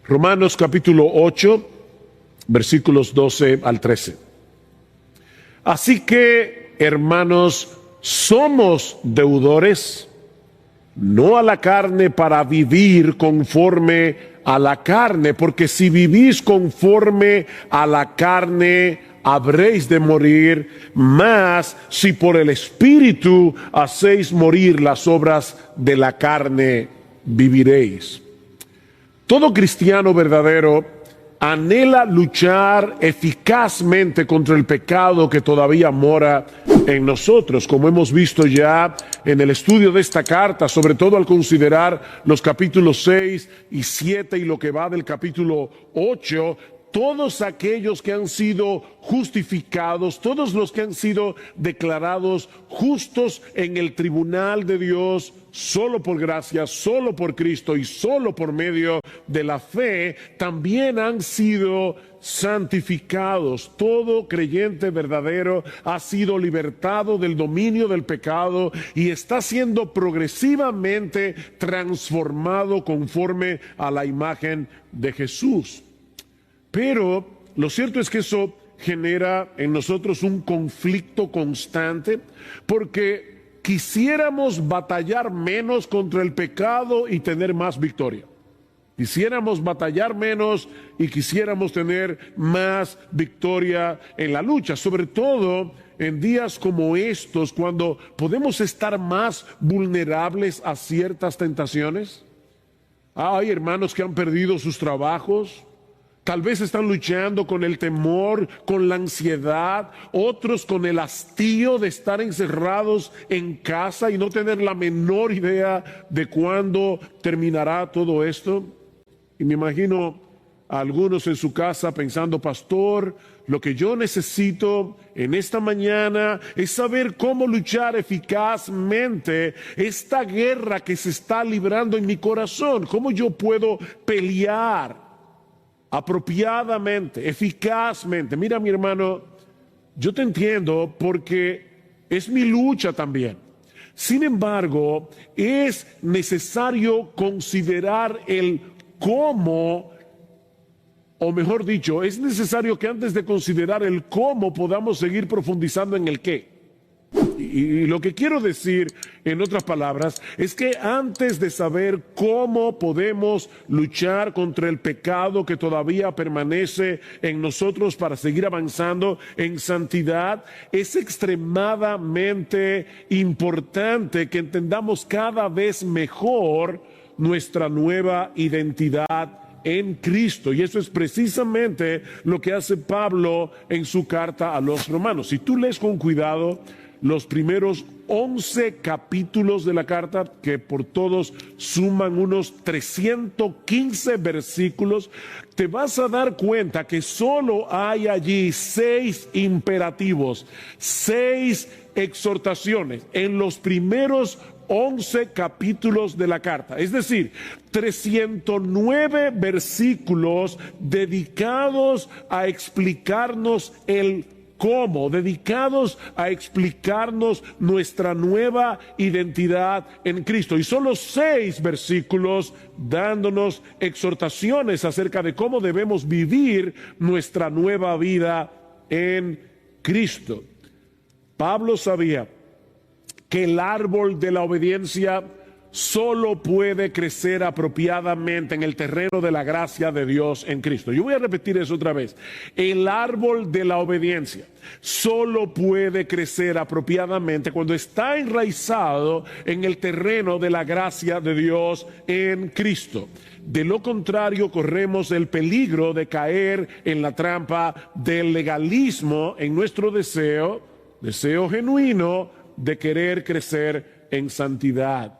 Romanos capítulo 8, versículos 12 al 13. Así que, hermanos, somos deudores, no a la carne para vivir conforme a la carne, porque si vivís conforme a la carne, habréis de morir, mas si por el Espíritu hacéis morir las obras de la carne, viviréis. Todo cristiano verdadero anhela luchar eficazmente contra el pecado que todavía mora en nosotros, como hemos visto ya en el estudio de esta carta, sobre todo al considerar los capítulos 6 y 7 y lo que va del capítulo 8. Todos aquellos que han sido justificados, todos los que han sido declarados justos en el tribunal de Dios, solo por gracia, solo por Cristo y solo por medio de la fe, también han sido santificados. Todo creyente verdadero ha sido libertado del dominio del pecado y está siendo progresivamente transformado conforme a la imagen de Jesús. Pero lo cierto es que eso genera en nosotros un conflicto constante, porque quisiéramos batallar menos contra el pecado y tener más victoria. Quisiéramos batallar menos y quisiéramos tener más victoria en la lucha, sobre todo en días como estos, cuando podemos estar más vulnerables a ciertas tentaciones. Hay hermanos que han perdido sus trabajos. Tal vez están luchando con el temor, con la ansiedad, otros con el hastío de estar encerrados en casa y no tener la menor idea de cuándo terminará todo esto. Y me imagino a algunos en su casa pensando: pastor, lo que yo necesito en esta mañana es saber cómo luchar eficazmente esta guerra que se está librando en mi corazón. ¿Cómo yo puedo pelear apropiadamente, eficazmente? Mira, mi hermano, yo te entiendo porque es mi lucha también. Sin embargo, es necesario considerar el cómo, o mejor dicho, es necesario que antes de considerar el cómo podamos seguir profundizando en el qué. Y lo que quiero decir, en otras palabras, es que antes de saber cómo podemos luchar contra el pecado que todavía permanece en nosotros para seguir avanzando en santidad, es extremadamente importante que entendamos cada vez mejor nuestra nueva identidad en Cristo. Y eso es precisamente lo que hace Pablo en su carta a los romanos. Si tú lees con cuidado los primeros 11 capítulos de la carta, que por todos suman unos 315 versículos, te vas a dar cuenta que solo hay allí 6 imperativos, 6 exhortaciones en los primeros 11 capítulos de la carta. Es decir, 309 versículos dedicados a explicarnos el cómo, dedicados a explicarnos nuestra nueva identidad en Cristo. Y solo 6 versículos dándonos exhortaciones acerca de cómo debemos vivir nuestra nueva vida en Cristo. Pablo sabía que el árbol de la obediencia solo puede crecer apropiadamente en el terreno de la gracia de Dios en Cristo. Yo voy a repetir eso otra vez. El árbol de la obediencia solo puede crecer apropiadamente cuando está enraizado en el terreno de la gracia de Dios en Cristo. De lo contrario, corremos el peligro de caer en la trampa del legalismo en nuestro deseo genuino de querer crecer en santidad.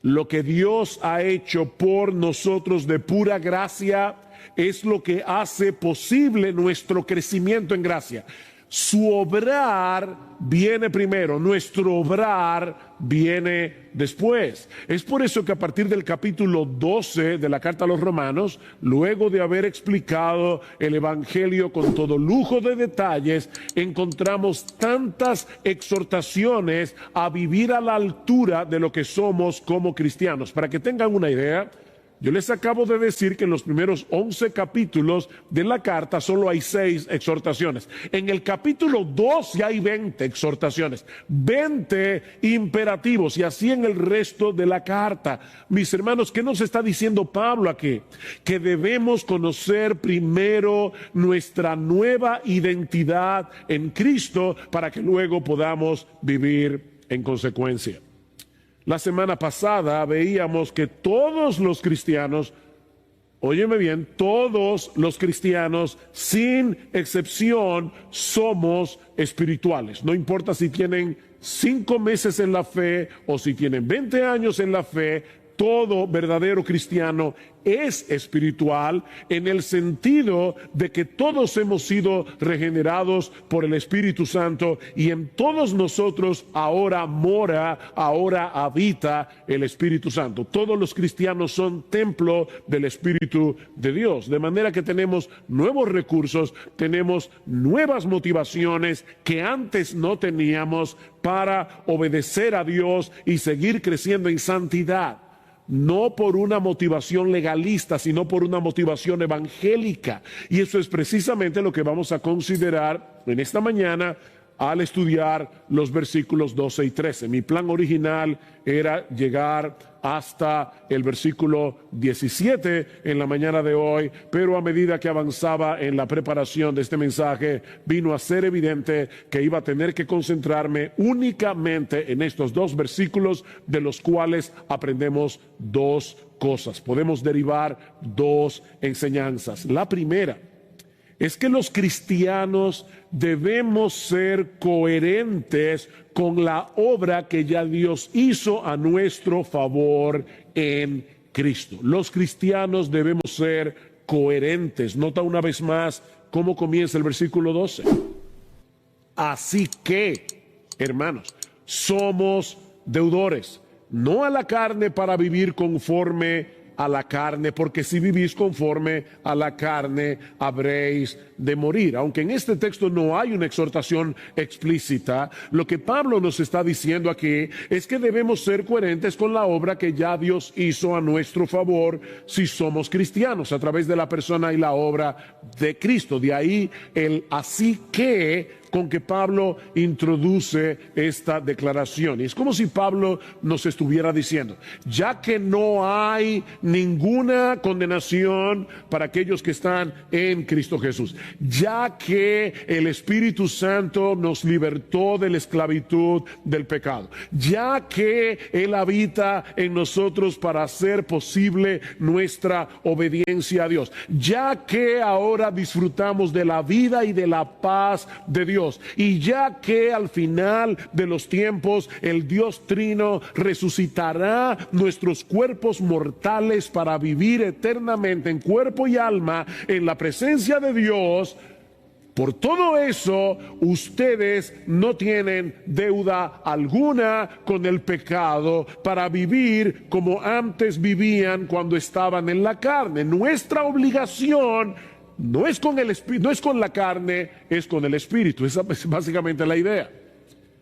Lo que Dios ha hecho por nosotros de pura gracia es lo que hace posible nuestro crecimiento en gracia. Su obrar viene primero, nuestro obrar viene después. Es por eso que a partir del capítulo 12 de la carta a los Romanos, luego de haber explicado el Evangelio con todo lujo de detalles, encontramos tantas exhortaciones a vivir a la altura de lo que somos como cristianos. Para que tengan una idea, Yo les acabo de decir que en los primeros 11 capítulos de la carta solo hay 6 exhortaciones. En el capítulo 2 ya hay 20 exhortaciones, 20 imperativos, y así en el resto de la carta. Mis hermanos, ¿qué nos está diciendo Pablo aquí? Que debemos conocer primero nuestra nueva identidad en Cristo para que luego podamos vivir en consecuencia. La semana pasada veíamos que todos los cristianos, óyeme bien, todos los cristianos, sin excepción, somos espirituales. No importa si tienen 5 meses en la fe o si tienen 20 años en la fe, todo verdadero cristiano es espiritual en el sentido de que todos hemos sido regenerados por el Espíritu Santo y en todos nosotros ahora mora, ahora habita el Espíritu Santo. Todos los cristianos son templo del Espíritu de Dios, de manera que tenemos nuevos recursos, tenemos nuevas motivaciones que antes no teníamos para obedecer a Dios y seguir creciendo en santidad. No por una motivación legalista, sino por una motivación evangélica. Y eso es precisamente lo que vamos a considerar en esta mañana al estudiar los versículos 12 y 13. Mi plan original era llegar hasta el versículo 17 en la mañana de hoy, pero a medida que avanzaba en la preparación de este mensaje, vino a ser evidente que iba a tener que concentrarme únicamente en estos 2 versículos, de los cuales aprendemos 2 cosas. Podemos derivar 2 enseñanzas. La primera es que los cristianos debemos ser coherentes con la obra que ya Dios hizo a nuestro favor en Cristo. Los cristianos debemos ser coherentes. Nota una vez más cómo comienza el versículo 12. Así que, hermanos, somos deudores, no a la carne para vivir conforme a la carne, porque si vivís conforme a la carne habréis de morir. Aunque en este texto no hay una exhortación explícita, lo que Pablo nos está diciendo aquí es que debemos ser coherentes con la obra que ya Dios hizo a nuestro favor si somos cristianos, a través de la persona y la obra de Cristo. De ahí el así que con que Pablo introduce esta declaración. Y es como si Pablo nos estuviera diciendo, ya que no hay ninguna condenación para aquellos que están en Cristo Jesús, ya que el Espíritu Santo nos libertó de la esclavitud del pecado, ya que Él habita en nosotros para hacer posible nuestra obediencia a Dios, ya que ahora disfrutamos de la vida y de la paz de Dios, y ya que al final de los tiempos el Dios Trino resucitará nuestros cuerpos mortales para vivir eternamente en cuerpo y alma en la presencia de Dios, por todo eso ustedes no tienen deuda alguna con el pecado para vivir como antes vivían cuando estaban en la carne. Nuestra obligación no es con el espíritu, no es con la carne, es con el espíritu. Esa es básicamente la idea.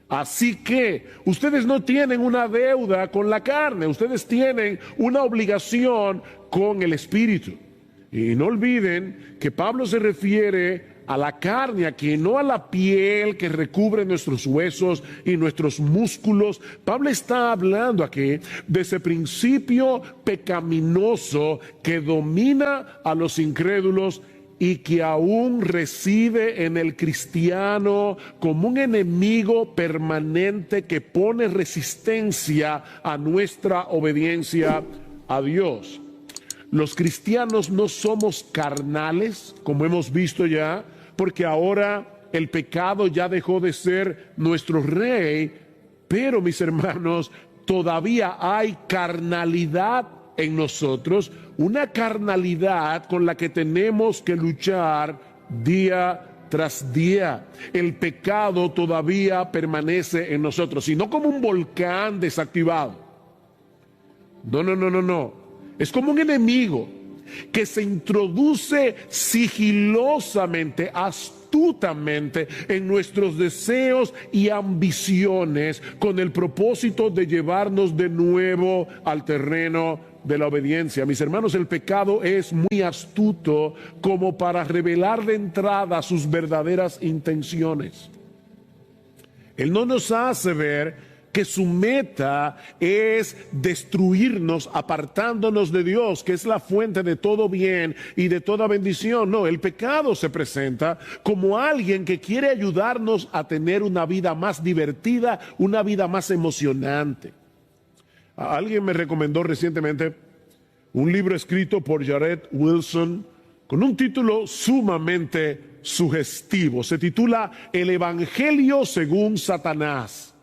Así que ustedes no tienen una deuda con la carne, ustedes tienen una obligación con el espíritu. Y no olviden que Pablo se refiere a la carne aquí, no a la piel que recubre nuestros huesos y nuestros músculos. Pablo está hablando aquí de ese principio pecaminoso que domina a los incrédulos y que aún reside en el cristiano como un enemigo permanente que pone resistencia a nuestra obediencia a Dios. Los cristianos no somos carnales, como hemos visto ya, porque ahora el pecado ya dejó de ser nuestro rey, pero mis hermanos, todavía hay carnalidad en nosotros, una carnalidad con la que tenemos que luchar día tras día. El pecado todavía permanece en nosotros, y no como un volcán desactivado. No. Es como un enemigo que se introduce sigilosamente, astutamente en nuestros deseos y ambiciones con el propósito de llevarnos de nuevo al terreno de la obediencia. Mis hermanos, el pecado es muy astuto como para revelar de entrada sus verdaderas intenciones. Él no nos hace ver que su meta es destruirnos, apartándonos de Dios, que es la fuente de todo bien y de toda bendición. No, el pecado se presenta como alguien que quiere ayudarnos a tener una vida más divertida, una vida más emocionante. Alguien me recomendó recientemente un libro escrito por Jared Wilson con un título sumamente sugestivo. Se titula El Evangelio según Satanás.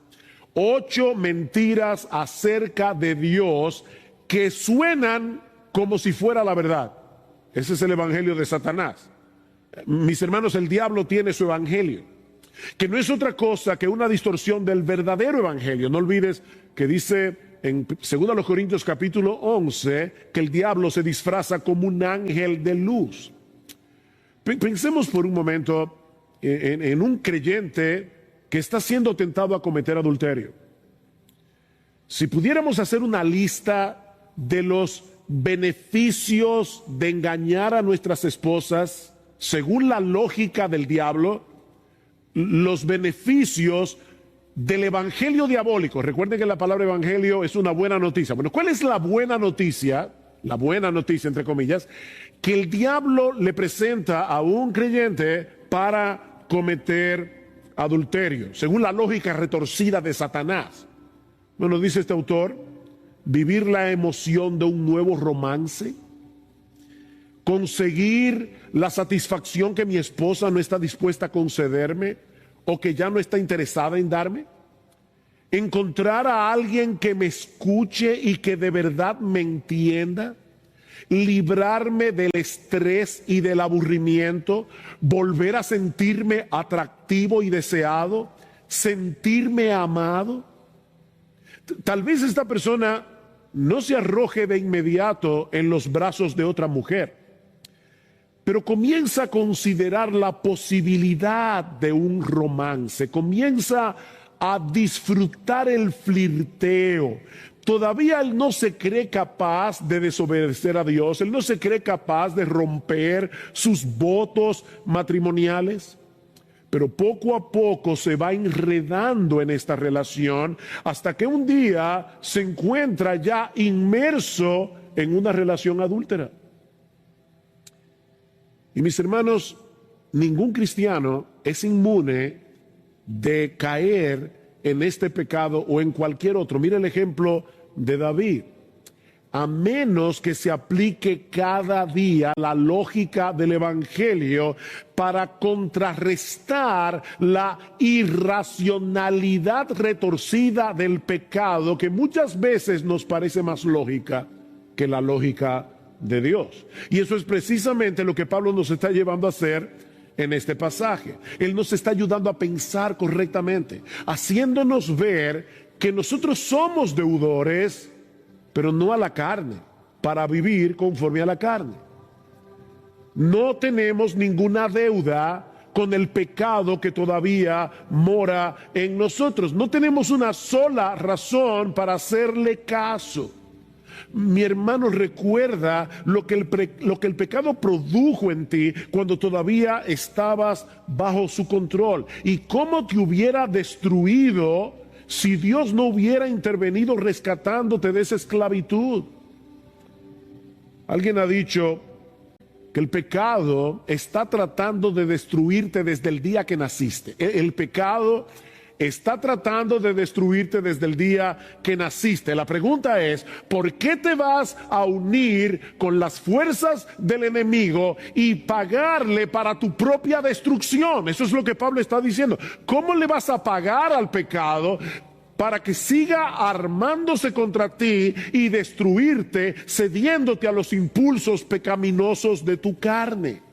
8 mentiras acerca de Dios que suenan como si fuera la verdad. Ese es el evangelio de Satanás. Mis hermanos, el diablo tiene su evangelio, que no es otra cosa que una distorsión del verdadero evangelio. No olvides que dice en 2 Corintios capítulo 11 que el diablo se disfraza como un ángel de luz. Pensemos por un momento en un creyente que está siendo tentado a cometer adulterio. Si pudiéramos hacer una lista de los beneficios de engañar a nuestras esposas, según la lógica del diablo, los beneficios del evangelio diabólico. Recuerden que la palabra evangelio es una buena noticia. Bueno, ¿cuál es la buena noticia? La buena noticia, entre comillas, que el diablo le presenta a un creyente para cometer adulterio, según la lógica retorcida de Satanás. Bueno, dice este autor, vivir la emoción de un nuevo romance, conseguir la satisfacción que mi esposa no está dispuesta a concederme o que ya no está interesada en darme, encontrar a alguien que me escuche y que de verdad me entienda, librarme del estrés y del aburrimiento, volver a sentirme atractivo y deseado, sentirme amado. Tal vez esta persona no se arroje de inmediato en los brazos de otra mujer, pero comienza a considerar la posibilidad de un romance, comienza a disfrutar el flirteo. Todavía él no se cree capaz de desobedecer a Dios, él no se cree capaz de romper sus votos matrimoniales, pero poco a poco se va enredando en esta relación hasta que un día se encuentra ya inmerso en una relación adúltera. Y mis hermanos, ningún cristiano es inmune de caer en este pecado o en cualquier otro. Mira el ejemplo de David. A menos que se aplique cada día la lógica del evangelio para contrarrestar la irracionalidad retorcida del pecado, que muchas veces nos parece más lógica que la lógica de Dios. Y eso es precisamente lo que Pablo nos está llevando a hacer en este pasaje. Él nos está ayudando a pensar correctamente, haciéndonos ver que nosotros somos deudores, pero no a la carne, para vivir conforme a la carne. No tenemos ninguna deuda con el pecado que todavía mora en nosotros. No tenemos una sola razón para hacerle caso. Mi hermano, recuerda lo que el pecado produjo en ti cuando todavía estabas bajo su control y cómo te hubiera destruido si Dios no hubiera intervenido rescatándote de esa esclavitud. Alguien ha dicho que el pecado está tratando de destruirte desde el día que naciste. El pecado está tratando de destruirte desde el día que naciste. La pregunta es, ¿por qué te vas a unir con las fuerzas del enemigo y pagarle para tu propia destrucción? Eso es lo que Pablo está diciendo. ¿Cómo le vas a pagar al pecado para que siga armándose contra ti y destruirte, cediéndote a los impulsos pecaminosos de tu carne?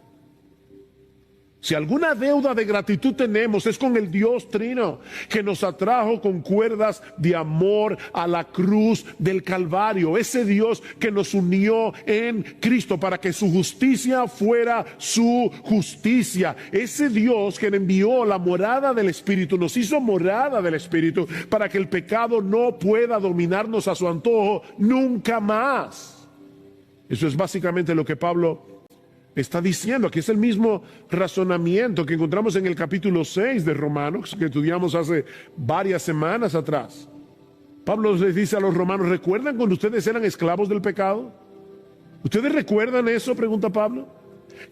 Si alguna deuda de gratitud tenemos, es con el Dios Trino, que nos atrajo con cuerdas de amor a la cruz del Calvario. Ese Dios que nos unió en Cristo para que su justicia fuera su justicia. Ese Dios que envió la morada del Espíritu, nos hizo morada del Espíritu para que el pecado no pueda dominarnos a su antojo nunca más. Eso es básicamente lo que Pablo está diciendo. Aquí es el mismo razonamiento que encontramos en el capítulo 6 de Romanos, que estudiamos hace varias semanas atrás. Pablo les dice a los romanos: ¿recuerdan cuando ustedes eran esclavos del pecado? ¿Ustedes recuerdan eso?, pregunta Pablo.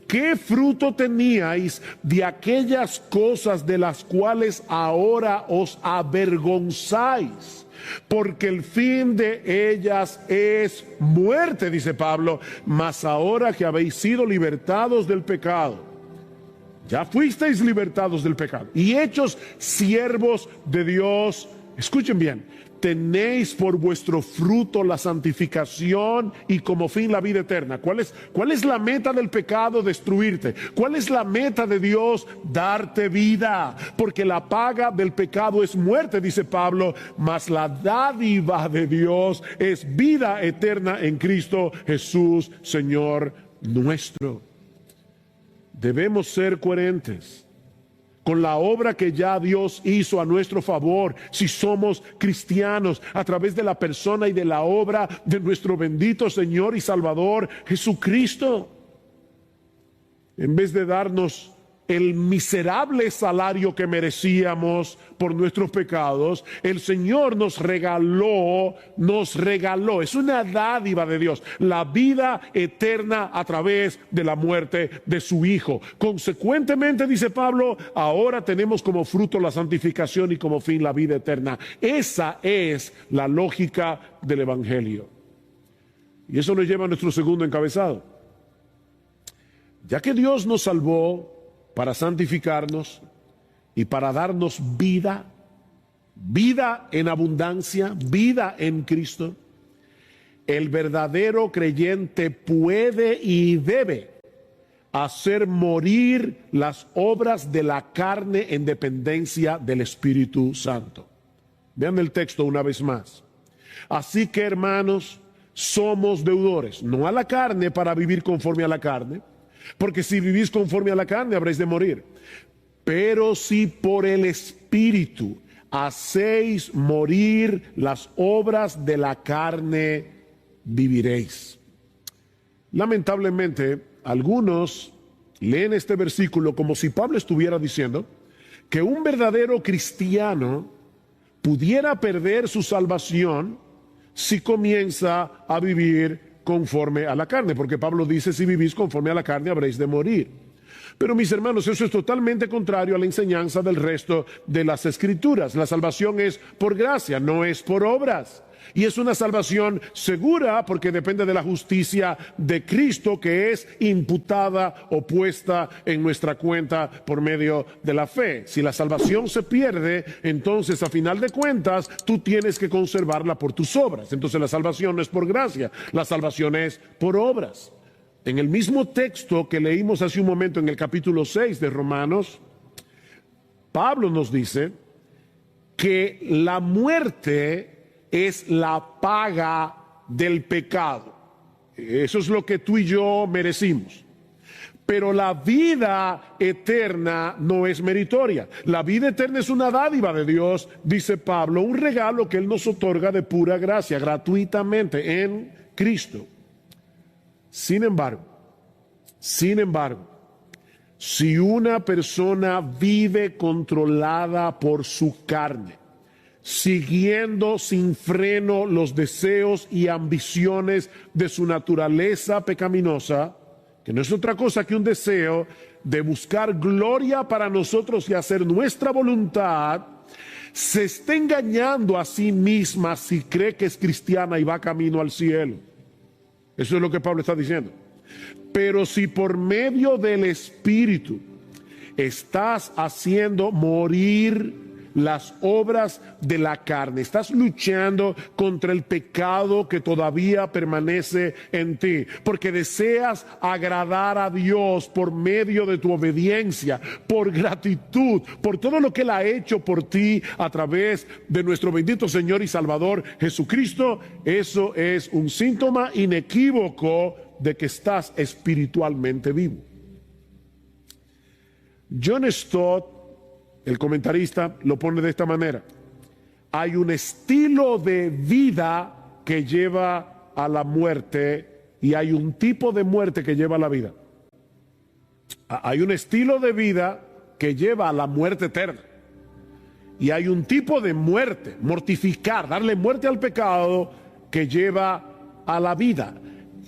¿Qué fruto teníais de aquellas cosas de las cuales ahora os avergonzáis? Porque el fin de ellas es muerte, dice Pablo. Mas ahora que habéis sido libertados del pecado, ya fuisteis libertados del pecado y hechos siervos de Dios, escuchen bien, tenéis por vuestro fruto la santificación y como fin la vida eterna. ¿Cuál es la meta del pecado? Destruirte. ¿Cuál es la meta de Dios? Darte vida. Porque la paga del pecado es muerte, dice Pablo, mas la dádiva de Dios es vida eterna en Cristo Jesús, Señor nuestro. Debemos ser coherentes con la obra que ya Dios hizo a nuestro favor, si somos cristianos, a través de la persona y de la obra de nuestro bendito Señor y Salvador Jesucristo. En vez de darnos el miserable salario que merecíamos por nuestros pecados, el Señor nos regaló, es una dádiva de Dios, la vida eterna a través de la muerte de su Hijo. Consecuentemente, dice Pablo, ahora tenemos como fruto la santificación y como fin la vida eterna. Esa es la lógica del Evangelio. Y eso nos lleva a nuestro segundo encabezado. Ya que Dios nos salvó para santificarnos y para darnos vida en abundancia, vida en Cristo, el verdadero creyente puede y debe hacer morir las obras de la carne en dependencia del Espíritu Santo. Vean el texto una vez más. Así que, hermanos, somos deudores, no a la carne para vivir conforme a la carne, porque si vivís conforme a la carne habréis de morir. Pero si por el Espíritu hacéis morir las obras de la carne, viviréis. Lamentablemente, algunos leen este versículo como si Pablo estuviera diciendo que un verdadero cristiano pudiera perder su salvación si comienza a vivir conforme a la carne, porque Pablo dice: si vivís conforme a la carne habréis de morir. Pero mis hermanos, eso es totalmente contrario a la enseñanza del resto de las Escrituras. La salvación es por gracia, no es por obras. Y es una salvación segura porque depende de la justicia de Cristo, que es imputada o puesta en nuestra cuenta por medio de la fe. Si la salvación se pierde, entonces a final de cuentas tú tienes que conservarla por tus obras. Entonces la salvación no es por gracia, la salvación es por obras. En el mismo texto que leímos hace un momento en el capítulo 6 de Romanos, Pablo nos dice que la muerte es la paga del pecado. Eso es lo que tú y yo merecimos. Pero la vida eterna no es meritoria. La vida eterna es una dádiva de Dios, dice Pablo, un regalo que Él nos otorga de pura gracia, gratuitamente en Cristo. Sin embargo, si una persona vive controlada por su carne, siguiendo sin freno los deseos y ambiciones de su naturaleza pecaminosa, que no es otra cosa que un deseo de buscar gloria para nosotros y hacer nuestra voluntad, se está engañando a sí misma si cree que es cristiana y va camino al cielo. Eso es lo que Pablo está diciendo. Pero si por medio del Espíritu estás haciendo morir las obras de la carne, estás luchando contra el pecado que todavía permanece en ti, porque deseas agradar a Dios por medio de tu obediencia, por gratitud, por todo lo que Él ha hecho por ti a través de nuestro bendito Señor y Salvador Jesucristo. Eso es un síntoma inequívoco de que estás espiritualmente vivo. John Stott, el comentarista, lo pone de esta manera: hay un estilo de vida que lleva a la muerte y hay un tipo de muerte que lleva a la vida. Hay un estilo de vida que lleva a la muerte eterna. Y hay un tipo de muerte, mortificar, darle muerte al pecado, que lleva a la vida.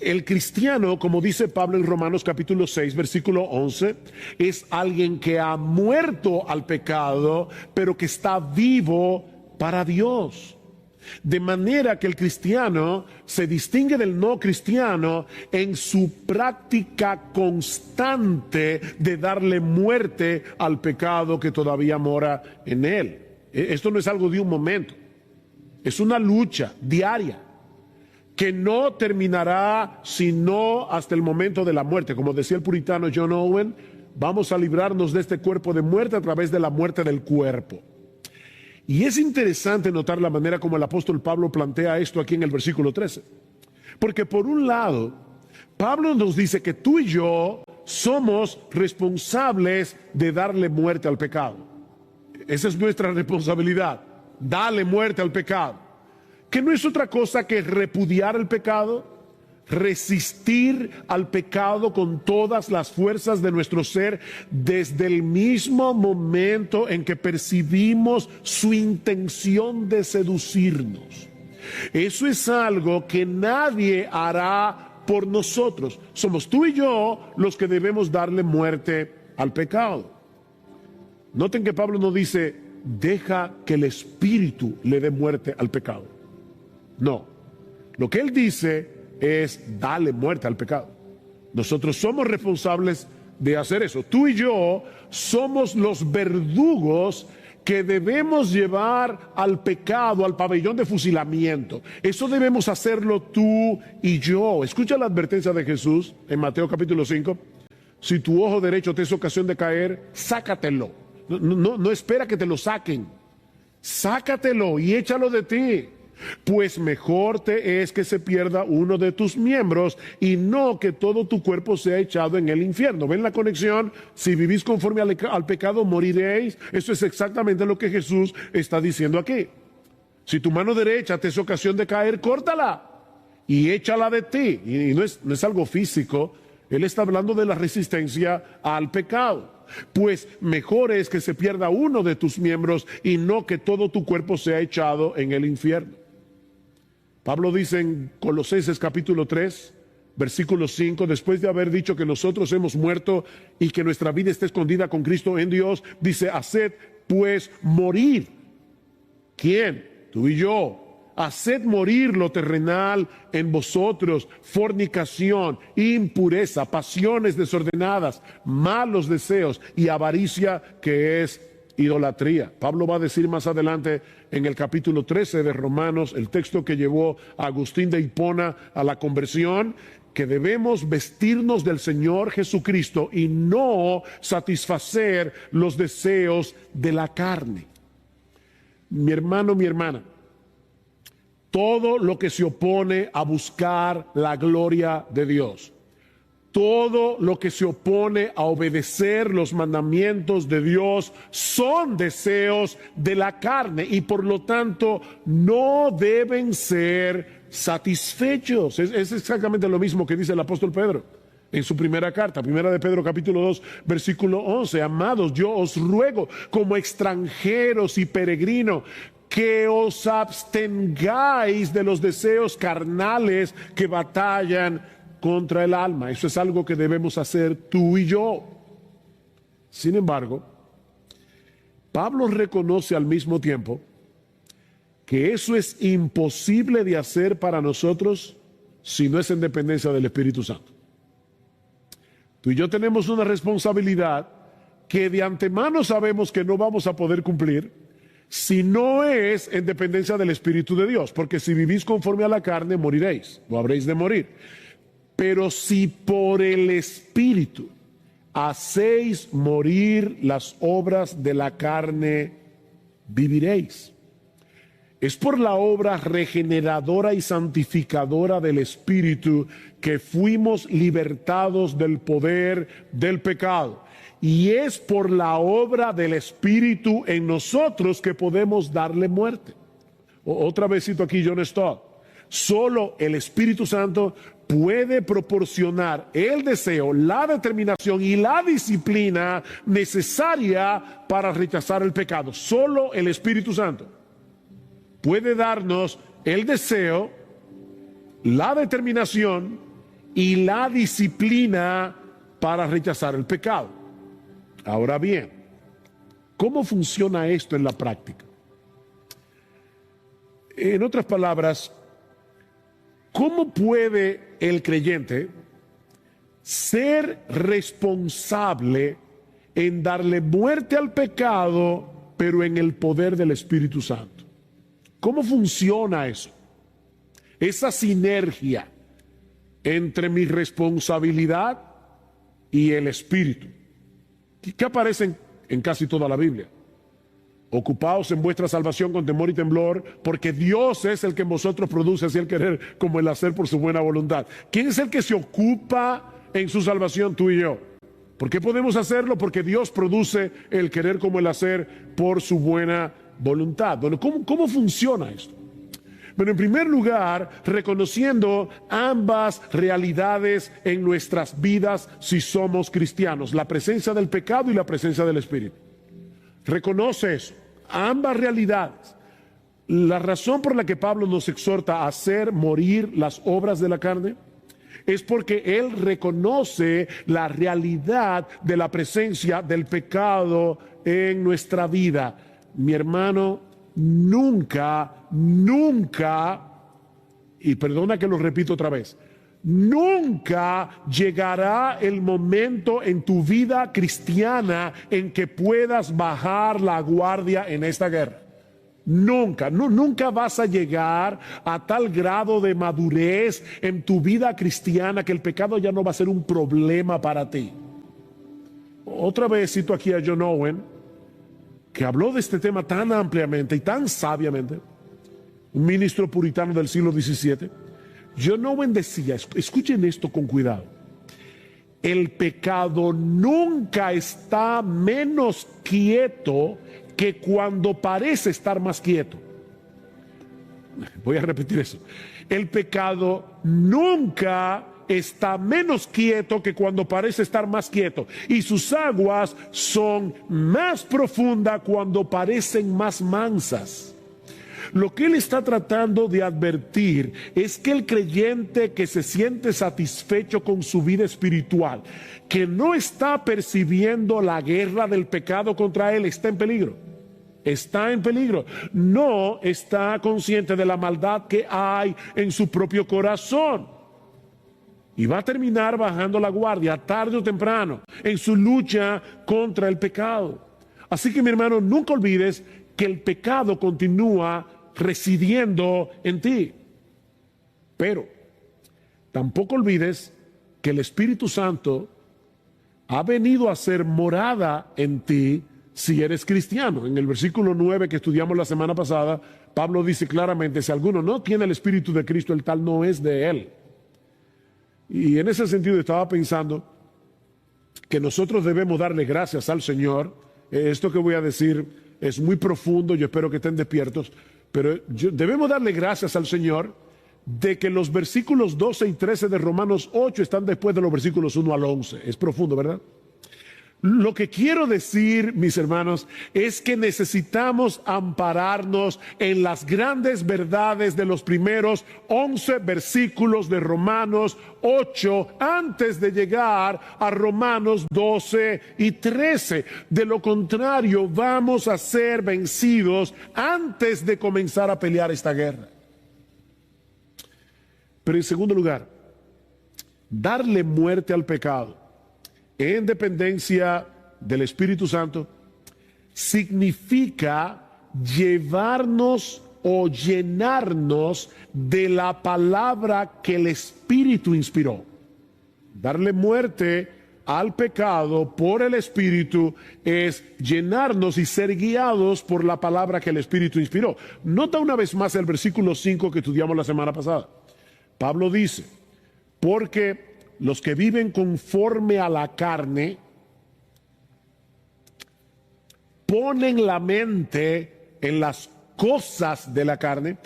El cristiano, como dice Pablo en Romanos capítulo 6, versículo 11, es alguien que ha muerto al pecado, pero que está vivo para Dios. De manera que el cristiano se distingue del no cristiano en su práctica constante de darle muerte al pecado que todavía mora en él. Esto no es algo de un momento, es una lucha diaria que no terminará sino hasta el momento de la muerte. Como decía el puritano John Owen, vamos a librarnos de este cuerpo de muerte a través de la muerte del cuerpo. Y es interesante notar la manera como el apóstol Pablo plantea esto aquí en el versículo 13. Porque por un lado, Pablo nos dice que tú y yo somos responsables de darle muerte al pecado. Esa es nuestra responsabilidad, darle muerte al pecado. Que no es otra cosa que repudiar el pecado, resistir al pecado con todas las fuerzas de nuestro ser desde el mismo momento en que percibimos su intención de seducirnos. Eso es algo que nadie hará por nosotros. Somos tú y yo los que debemos darle muerte al pecado. Noten que Pablo no dice, deja que el Espíritu le dé muerte al pecado. No, lo que él dice es dale muerte al pecado. Nosotros somos responsables de hacer eso. Tú y yo somos los verdugos que debemos llevar al pecado, al pabellón de fusilamiento. Eso debemos hacerlo tú y yo. Escucha la advertencia de Jesús en Mateo capítulo 5. Si tu ojo derecho te es ocasión de caer, sácatelo. No espera que te lo saquen. Sácatelo y échalo de ti. Pues mejor te es que se pierda uno de tus miembros y no que todo tu cuerpo sea echado en el infierno. ¿Ven la conexión? Si vivís conforme al pecado, moriréis. Eso es exactamente lo que Jesús está diciendo aquí. Si tu mano derecha te es ocasión de caer, córtala y échala de ti. Y no es algo físico. Él está hablando de la resistencia al pecado. Pues mejor es que se pierda uno de tus miembros y no que todo tu cuerpo sea echado en el infierno. Pablo dice en Colosenses capítulo 3, versículo 5, después de haber dicho que nosotros hemos muerto y que nuestra vida está escondida con Cristo en Dios, dice, haced pues morir. ¿Quién? Tú y yo. Haced morir lo terrenal en vosotros, fornicación, impureza, pasiones desordenadas, malos deseos y avaricia, que es idolatría. Pablo va a decir más adelante en el capítulo 13 de Romanos, el texto que llevó a Agustín de Hipona a la conversión, que debemos vestirnos del Señor Jesucristo y no satisfacer los deseos de la carne. Mi hermano, mi hermana, todo lo que se opone a buscar la gloria de Dios, todo lo que se opone a obedecer los mandamientos de Dios son deseos de la carne y por lo tanto no deben ser satisfechos. Es exactamente lo mismo que dice el apóstol Pedro en su primera carta, primera de Pedro capítulo 2, versículo 11. Amados, yo os ruego como extranjeros y peregrinos que os abstengáis de los deseos carnales que batallan contra el alma. Eso es algo que debemos hacer tú y yo. Sin embargo, Pablo reconoce al mismo tiempo que eso es imposible de hacer para nosotros si no es en dependencia del Espíritu Santo. Tú y yo tenemos una responsabilidad que de antemano sabemos que no vamos a poder cumplir si no es en dependencia del Espíritu de Dios, porque si vivís conforme a la carne, moriréis, o habréis de morir. Pero si por el Espíritu hacéis morir las obras de la carne, viviréis. Es por la obra regeneradora y santificadora del Espíritu que fuimos libertados del poder del pecado. Y es por la obra del Espíritu en nosotros que podemos darle muerte. Otra vez cito aquí John Stott. Solo el Espíritu Santo puede proporcionar el deseo, la determinación y la disciplina necesaria para rechazar el pecado. Solo el Espíritu Santo puede darnos el deseo, la determinación y la disciplina para rechazar el pecado. Ahora bien, ¿cómo funciona esto en la práctica? En otras palabras, ¿cómo puede el creyente ser responsable en darle muerte al pecado, pero en el poder del Espíritu Santo? ¿Cómo funciona eso? Esa sinergia entre mi responsabilidad y el Espíritu, que aparecen en casi toda la Biblia. Ocupaos en vuestra salvación con temor y temblor, porque Dios es el que en vosotros produce así el querer como el hacer por su buena voluntad. ¿Quién es el que se ocupa en su salvación? Tú y yo. ¿Por qué podemos hacerlo? Porque Dios produce el querer como el hacer por su buena voluntad. Bueno, ¿cómo funciona esto? Bueno, en primer lugar, reconociendo ambas realidades en nuestras vidas si somos cristianos, la presencia del pecado y la presencia del Espíritu. Reconoce eso, ambas realidades. La razón por la que Pablo nos exhorta a hacer morir las obras de la carne es porque él reconoce la realidad de la presencia del pecado en nuestra vida. Mi hermano, nunca, y perdona que lo repito otra vez, nunca llegará el momento en tu vida cristiana en que puedas bajar la guardia en esta guerra. Nunca vas a llegar a tal grado de madurez en tu vida cristiana que el pecado ya no va a ser un problema para ti. Otra vez cito aquí a John Owen, que habló de este tema tan ampliamente y tan sabiamente, un ministro puritano del siglo XVII. John Owen decía, escuchen esto con cuidado: el pecado nunca está menos quieto que cuando parece estar más quieto. Voy a repetir eso. El pecado nunca está menos quieto que cuando parece estar más quieto, y sus aguas son más profundas cuando parecen más mansas. Lo que él está tratando de advertir es que el creyente que se siente satisfecho con su vida espiritual, que no está percibiendo la guerra del pecado contra él, está en peligro. Está en peligro. No está consciente de la maldad que hay en su propio corazón. Y va a terminar bajando la guardia tarde o temprano en su lucha contra el pecado. Así que, mi hermano, nunca olvides que el pecado continúa residiendo en ti. Pero tampoco olvides que el Espíritu Santo ha venido a ser morada en ti si eres cristiano. En el versículo 9 que estudiamos la semana pasada, Pablo dice claramente: si alguno no tiene el Espíritu de Cristo, el tal no es de él. Y en ese sentido estaba pensando que nosotros debemos darle gracias al Señor. Esto que voy a decir es muy profundo, yo espero que estén despiertos, pero debemos darle gracias al Señor de que los versículos 12 y 13 de Romanos 8 están después de los versículos 1 al 11. Es profundo, ¿verdad? Lo que quiero decir, mis hermanos, es que necesitamos ampararnos en las grandes verdades de los primeros 11 versículos de Romanos 8 antes de llegar a Romanos 12 y 13. De lo contrario, vamos a ser vencidos antes de comenzar a pelear esta guerra. Pero en segundo lugar, darle muerte al pecado en dependencia del Espíritu Santo significa llevarnos o llenarnos de la palabra que el Espíritu inspiró. Darle muerte al pecado por el Espíritu es llenarnos y ser guiados por la palabra que el Espíritu inspiró. Nota una vez más el versículo 5 que estudiamos la semana pasada. Pablo dice: porque los que viven conforme a la carne ponen la mente en las cosas de la carne,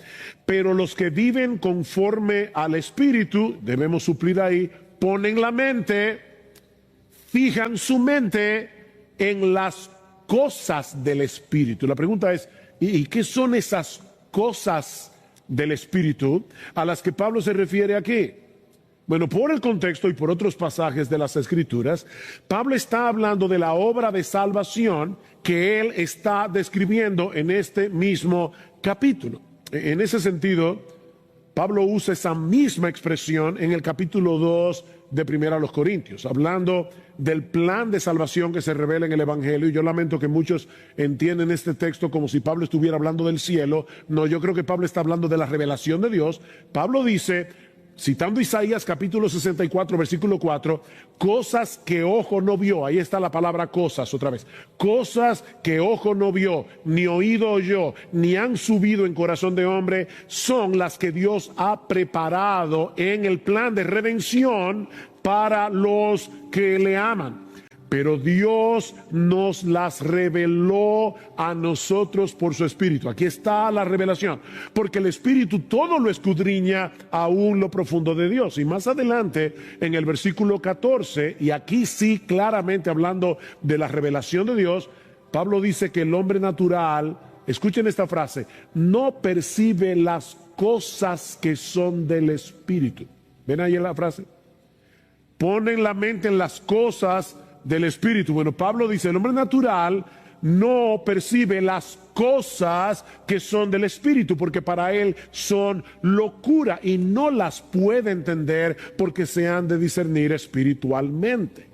pero los que viven conforme al Espíritu, debemos suplir ahí, ponen la mente, fijan su mente en las cosas del Espíritu. La pregunta es, ¿y qué son esas cosas del Espíritu a las que Pablo se refiere aquí? Bueno, por el contexto y por otros pasajes de las Escrituras, Pablo está hablando de la obra de salvación que él está describiendo en este mismo capítulo. En ese sentido, Pablo usa esa misma expresión en el capítulo 2 de Primera a los Corintios, hablando del plan de salvación que se revela en el Evangelio. Y yo lamento que muchos entienden este texto como si Pablo estuviera hablando del cielo. No, yo creo que Pablo está hablando de la revelación de Dios. Pablo dice, citando Isaías capítulo 64, versículo 4, cosas que ojo no vio, ahí está la palabra cosas otra vez, cosas que ojo no vio, ni oído oyó, ni han subido en corazón de hombre, son las que Dios ha preparado en el plan de redención para los que le aman. Pero Dios nos las reveló a nosotros por su Espíritu. Aquí está la revelación, porque el Espíritu todo lo escudriña aún lo profundo de Dios. Y más adelante, en el versículo 14, y aquí sí claramente hablando de la revelación de Dios, Pablo dice que el hombre natural, escuchen esta frase, no percibe las cosas que son del Espíritu. ¿Ven ahí la frase? Ponen la mente en las cosas del Espíritu. Bueno, Pablo dice, el hombre natural no percibe las cosas que son del Espíritu, porque para él son locura y no las puede entender porque se han de discernir espiritualmente.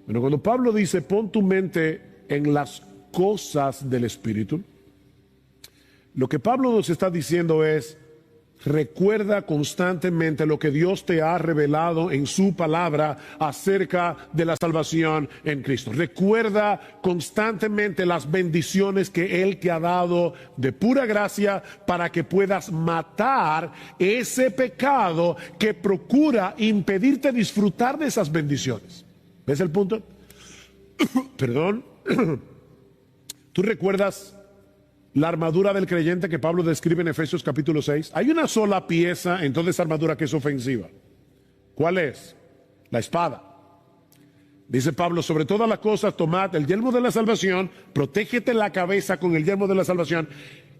Bueno, cuando Pablo dice, pon tu mente en las cosas del Espíritu, lo que Pablo nos está diciendo es, recuerda constantemente lo que Dios te ha revelado en su palabra acerca de la salvación en Cristo. Recuerda constantemente las bendiciones que Él te ha dado de pura gracia para que puedas matar ese pecado que procura impedirte disfrutar de esas bendiciones. ¿Ves el punto? Perdón. ¿Tú recuerdas la armadura del creyente que Pablo describe en Efesios capítulo 6? Hay una sola pieza en toda esa armadura que es ofensiva. ¿Cuál es? La espada. Dice Pablo, sobre todas las cosas tomad el yelmo de la salvación, protégete la cabeza con el yelmo de la salvación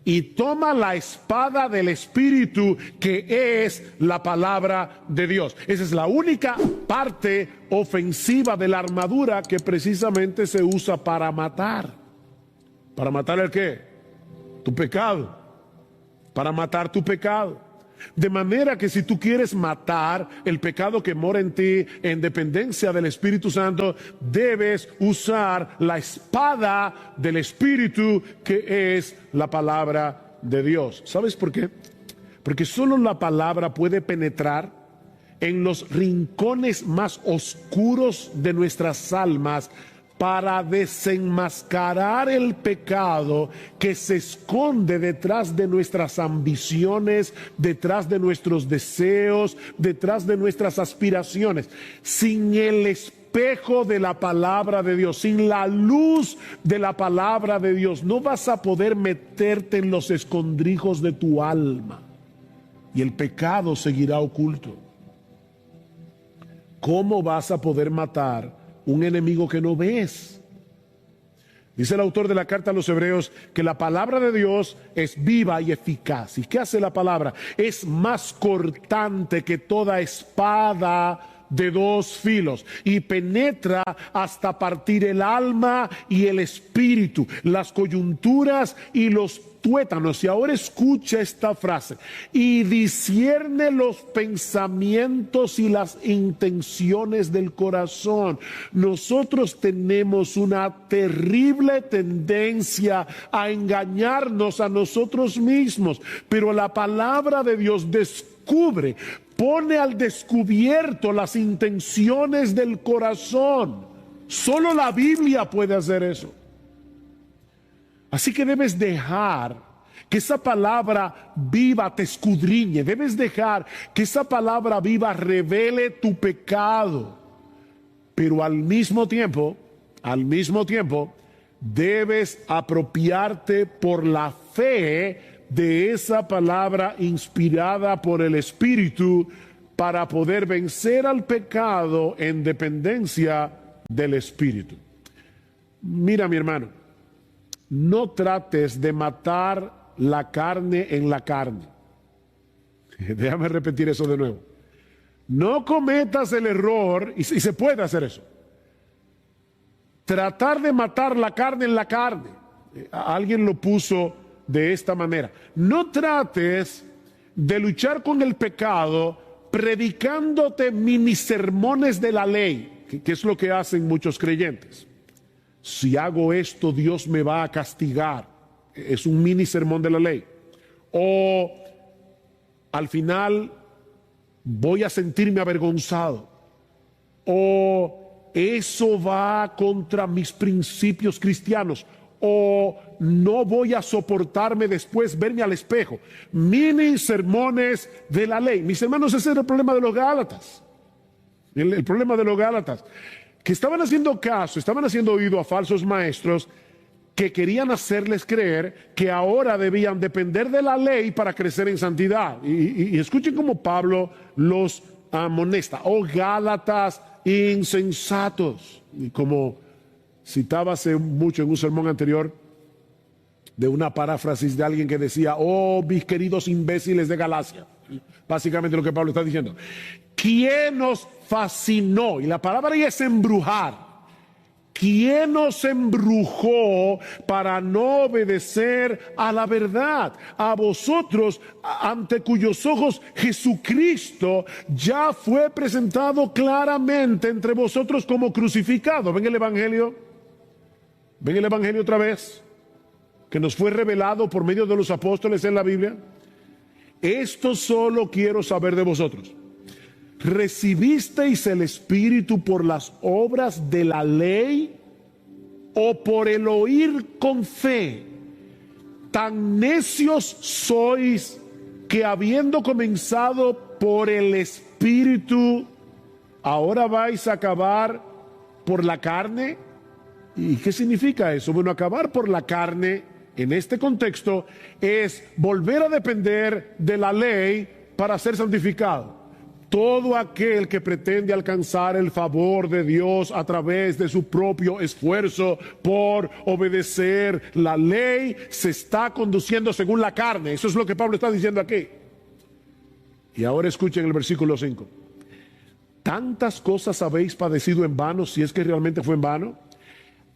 y toma la espada del Espíritu, que es la palabra de Dios. Esa es la única parte ofensiva de la armadura que precisamente se usa para matar. ¿Para matar el qué? Tu pecado, para matar tu pecado. De manera que si tú quieres matar el pecado que mora en ti en dependencia del Espíritu Santo, debes usar la espada del Espíritu, que es la palabra de Dios. ¿Sabes por qué? Porque solo la palabra puede penetrar en los rincones más oscuros de nuestras almas para desenmascarar el pecado que se esconde detrás de nuestras ambiciones, detrás de nuestros deseos, detrás de nuestras aspiraciones. Sin el espejo de la palabra de Dios, sin la luz de la palabra de Dios, no vas a poder meterte en los escondrijos de tu alma y el pecado seguirá oculto. ¿Cómo vas a poder matar un enemigo que no ves? Dice el autor de la carta a los Hebreos que la palabra de Dios es viva y eficaz. ¿Y qué hace la palabra? Es más cortante que toda espada de dos filos y penetra hasta partir el alma y el espíritu, las coyunturas y los tuétanos. Y ahora escucha esta frase: y discierne los pensamientos y las intenciones del corazón. Nosotros tenemos una terrible tendencia a engañarnos a nosotros mismos, pero la palabra de Dios descubre, pone al descubierto las intenciones del corazón. Solo la Biblia puede hacer eso. Así que debes dejar que esa palabra viva te escudriñe. Debes dejar que esa palabra viva revele tu pecado. Pero al mismo tiempo, debes apropiarte por la fe de esa palabra inspirada por el Espíritu para poder vencer al pecado en dependencia del Espíritu. Mira, mi hermano, no trates de matar la carne en la carne. Déjame repetir eso de nuevo. No cometas el error, y se puede hacer eso, tratar de matar la carne en la carne. Alguien lo puso de esta manera. No trates de luchar con el pecado predicándote mini sermones de la ley, que es lo que hacen muchos creyentes. Si hago esto, Dios me va a castigar. Es un mini sermón de la ley. O al final voy a sentirme avergonzado. O eso va contra mis principios cristianos. O no voy a soportarme después verme al espejo. Mini sermones de la ley. Mis hermanos, ese era el problema de los Gálatas. El problema de los Gálatas, que estaban haciendo caso, estaban haciendo oído a falsos maestros que querían hacerles creer que ahora debían depender de la ley para crecer en santidad. Y escuchen cómo Pablo los amonesta. Oh Gálatas insensatos. Y como citaba hace mucho en un sermón anterior de una paráfrasis de alguien que decía: oh mis queridos imbéciles de Galacia. Básicamente lo que Pablo está diciendo. ¿Quién nos fascinó? Y la palabra ahí es embrujar. ¿Quién nos embrujó para no obedecer a la verdad? A vosotros, ante cuyos ojos Jesucristo ya fue presentado claramente entre vosotros como crucificado. ¿Ven el Evangelio? ¿Ven el Evangelio otra vez? Que nos fue revelado por medio de los apóstoles en la Biblia. Esto solo quiero saber de vosotros. ¿Recibisteis el Espíritu por las obras de la ley o por el oír con fe? Tan necios sois que habiendo comenzado por el Espíritu, ahora vais a acabar por la carne. ¿Y qué significa eso? Bueno, acabar por la carne en este contexto es volver a depender de la ley para ser santificado. Todo aquel que pretende alcanzar el favor de Dios a través de su propio esfuerzo por obedecer la ley se está conduciendo según la carne. Eso es lo que Pablo está diciendo aquí. Y ahora escuchen el versículo 5. ¿Tantas cosas habéis padecido en vano, si es que realmente fue en vano?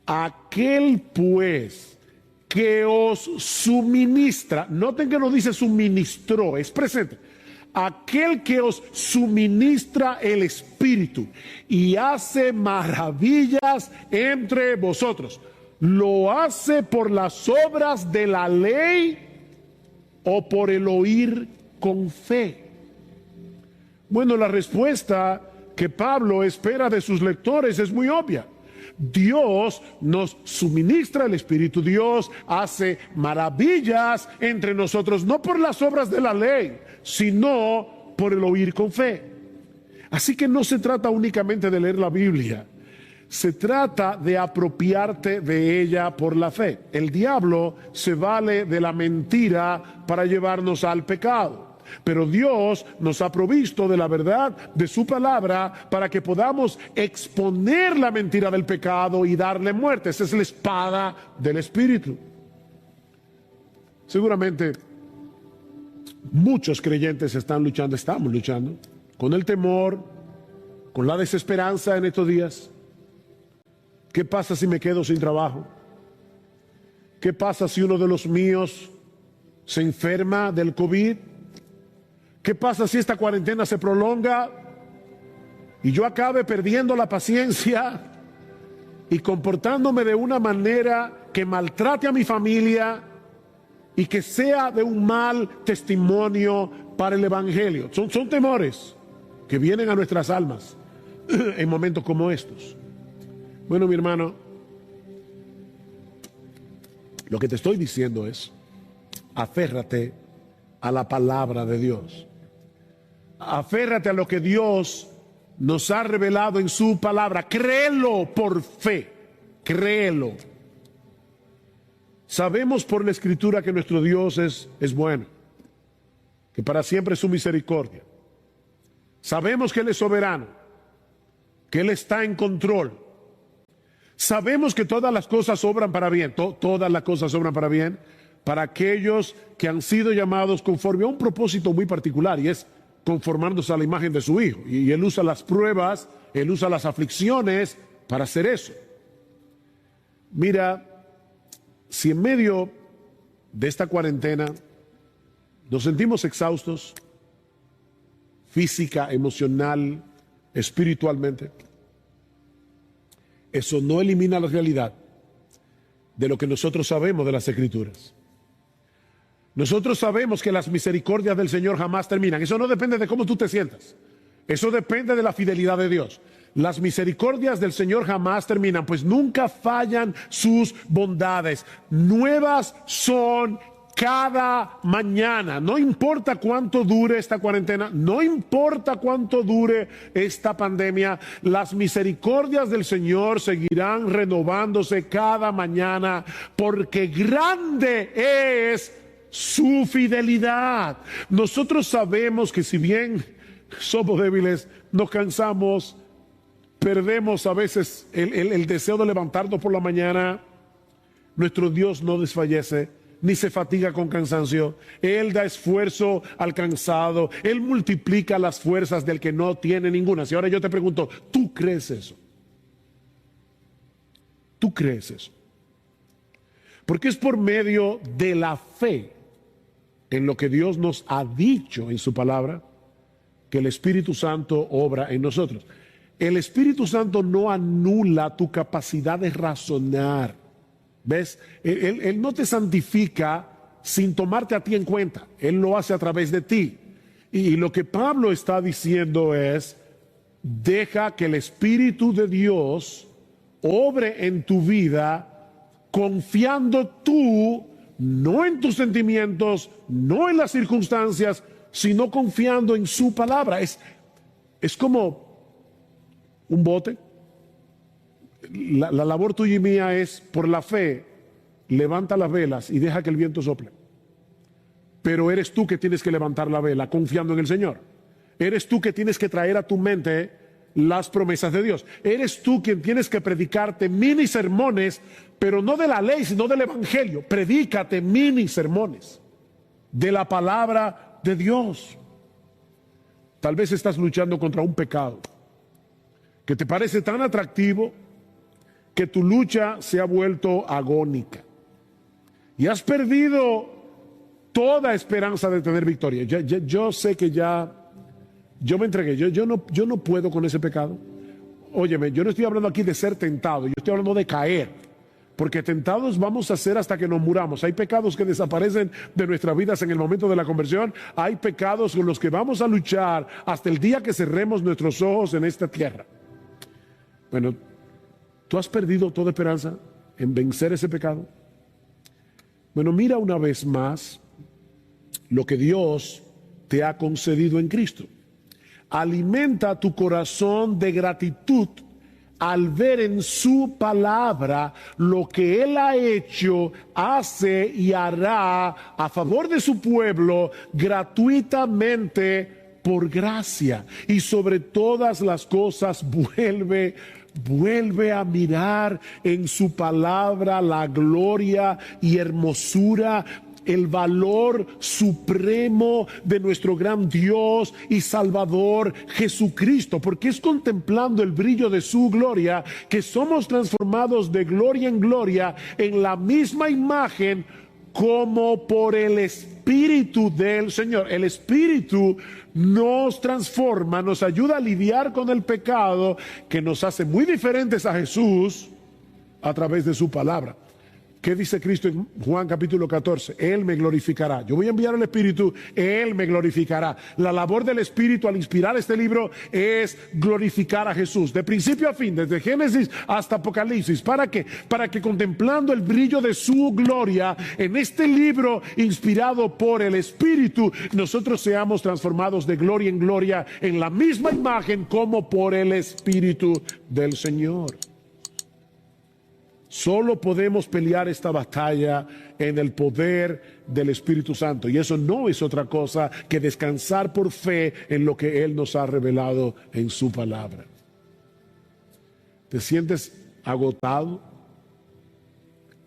Aquel pues que os suministra, noten que no dice suministró, es presente. Aquel que os suministra el Espíritu y hace maravillas entre vosotros, ¿lo hace por las obras de la ley o por el oír con fe? Bueno, la respuesta que Pablo espera de sus lectores es muy obvia. Dios nos suministra el Espíritu, Dios hace maravillas entre nosotros, no por las obras de la ley, sino por el oír con fe. Así que no se trata únicamente de leer la Biblia, se trata de apropiarte de ella por la fe. El diablo se vale de la mentira para llevarnos al pecado. Pero Dios nos ha provisto de la verdad de su palabra para que podamos exponer la mentira del pecado y darle muerte. Esa es la espada del Espíritu. Seguramente muchos creyentes están luchando, estamos luchando con el temor, con la desesperanza en estos días. ¿Qué pasa si me quedo sin trabajo? ¿Qué pasa si uno de los míos se enferma del COVID? ¿Qué pasa si esta cuarentena se prolonga y yo acabe perdiendo la paciencia y comportándome de una manera que maltrate a mi familia y que sea de un mal testimonio para el Evangelio? Son temores que vienen a nuestras almas en momentos como estos. Bueno, mi hermano, lo que te estoy diciendo es: aférrate a la palabra de Dios. Aférrate a lo que Dios nos ha revelado en su palabra. Créelo por fe. Créelo. Sabemos por la Escritura que nuestro Dios es bueno, que para siempre es su misericordia. Sabemos que Él es soberano, que Él está en control. Sabemos que todas las cosas obran para bien, todas las cosas obran para bien, para aquellos que han sido llamados conforme a un propósito muy particular, y es conformándose a la imagen de su Hijo. Y Él usa las pruebas, Él usa las aflicciones para hacer eso. Mira, si en medio de esta cuarentena nos sentimos exhaustos, física, emocional, espiritualmente, eso no elimina la realidad de lo que nosotros sabemos de las Escrituras. Nosotros sabemos que las misericordias del Señor jamás terminan. Eso no depende de cómo tú te sientas. Eso depende de la fidelidad de Dios. Las misericordias del Señor jamás terminan, pues nunca fallan sus bondades. Nuevas son cada mañana. No importa cuánto dure esta cuarentena, no importa cuánto dure esta pandemia, las misericordias del Señor seguirán renovándose cada mañana, porque grande es su fidelidad. Nosotros sabemos que si bien somos débiles, nos cansamos, perdemos a veces el deseo de levantarnos por la mañana, nuestro Dios no desfallece ni se fatiga con cansancio. Él da esfuerzo al cansado, Él multiplica las fuerzas del que no tiene ninguna. Si ahora yo te pregunto, ¿tú crees eso? ¿Tú crees eso? Porque es por medio de la fe en lo que Dios nos ha dicho en su palabra que el Espíritu Santo obra en nosotros. El Espíritu Santo no anula tu capacidad de razonar. ¿Ves? Él no te santifica sin tomarte a ti en cuenta. Él lo hace a través de ti. Y lo que Pablo está diciendo es, deja que el Espíritu de Dios obre en tu vida, confiando tú, no en tus sentimientos, no en las circunstancias, sino confiando en su palabra. Es como un bote. La labor tuya y mía es, por la fe, levanta las velas y deja que el viento sople. Pero eres tú que tienes que levantar la vela confiando en el Señor. Eres tú que tienes que traer a tu mente las promesas de Dios. Eres tú quien tienes que predicarte mini sermones, pero no de la ley, sino del Evangelio. Predícate mini sermones de la palabra de Dios. Tal vez estás luchando contra un pecado que te parece tan atractivo que tu lucha se ha vuelto agónica y has perdido toda esperanza de tener victoria. Yo sé que yo me entregué, yo no puedo con ese pecado. Óyeme, yo no estoy hablando aquí de ser tentado, yo estoy hablando de caer, porque tentados vamos a ser hasta que nos muramos. Hay pecados que desaparecen de nuestras vidas en el momento de la conversión, hay pecados con los que vamos a luchar hasta el día que cerremos nuestros ojos en esta tierra. Bueno, ¿tú has perdido toda esperanza en vencer ese pecado? Bueno, mira una vez más lo que Dios te ha concedido en Cristo. Alimenta tu corazón de gratitud al ver en su palabra lo que Él ha hecho, hace y hará a favor de su pueblo gratuitamente por gracia. Y sobre todas las cosas vuelve a mirar en su palabra la gloria y hermosura, el valor supremo de nuestro gran Dios y Salvador Jesucristo, porque es contemplando el brillo de su gloria que somos transformados de gloria en gloria en la misma imagen como por el Espíritu del Señor. El Espíritu nos transforma, nos ayuda a lidiar con el pecado que nos hace muy diferentes a Jesús a través de su palabra. ¿Qué dice Cristo en Juan capítulo 14? Él me glorificará. Yo voy a enviar al Espíritu, Él me glorificará. La labor del Espíritu al inspirar este libro es glorificar a Jesús, de principio a fin, desde Génesis hasta Apocalipsis. ¿Para qué? Para que contemplando el brillo de su gloria en este libro inspirado por el Espíritu, nosotros seamos transformados de gloria en gloria en la misma imagen como por el Espíritu del Señor. Solo podemos pelear esta batalla en el poder del Espíritu Santo. Y eso no es otra cosa que descansar por fe en lo que Él nos ha revelado en su palabra. ¿Te sientes agotado?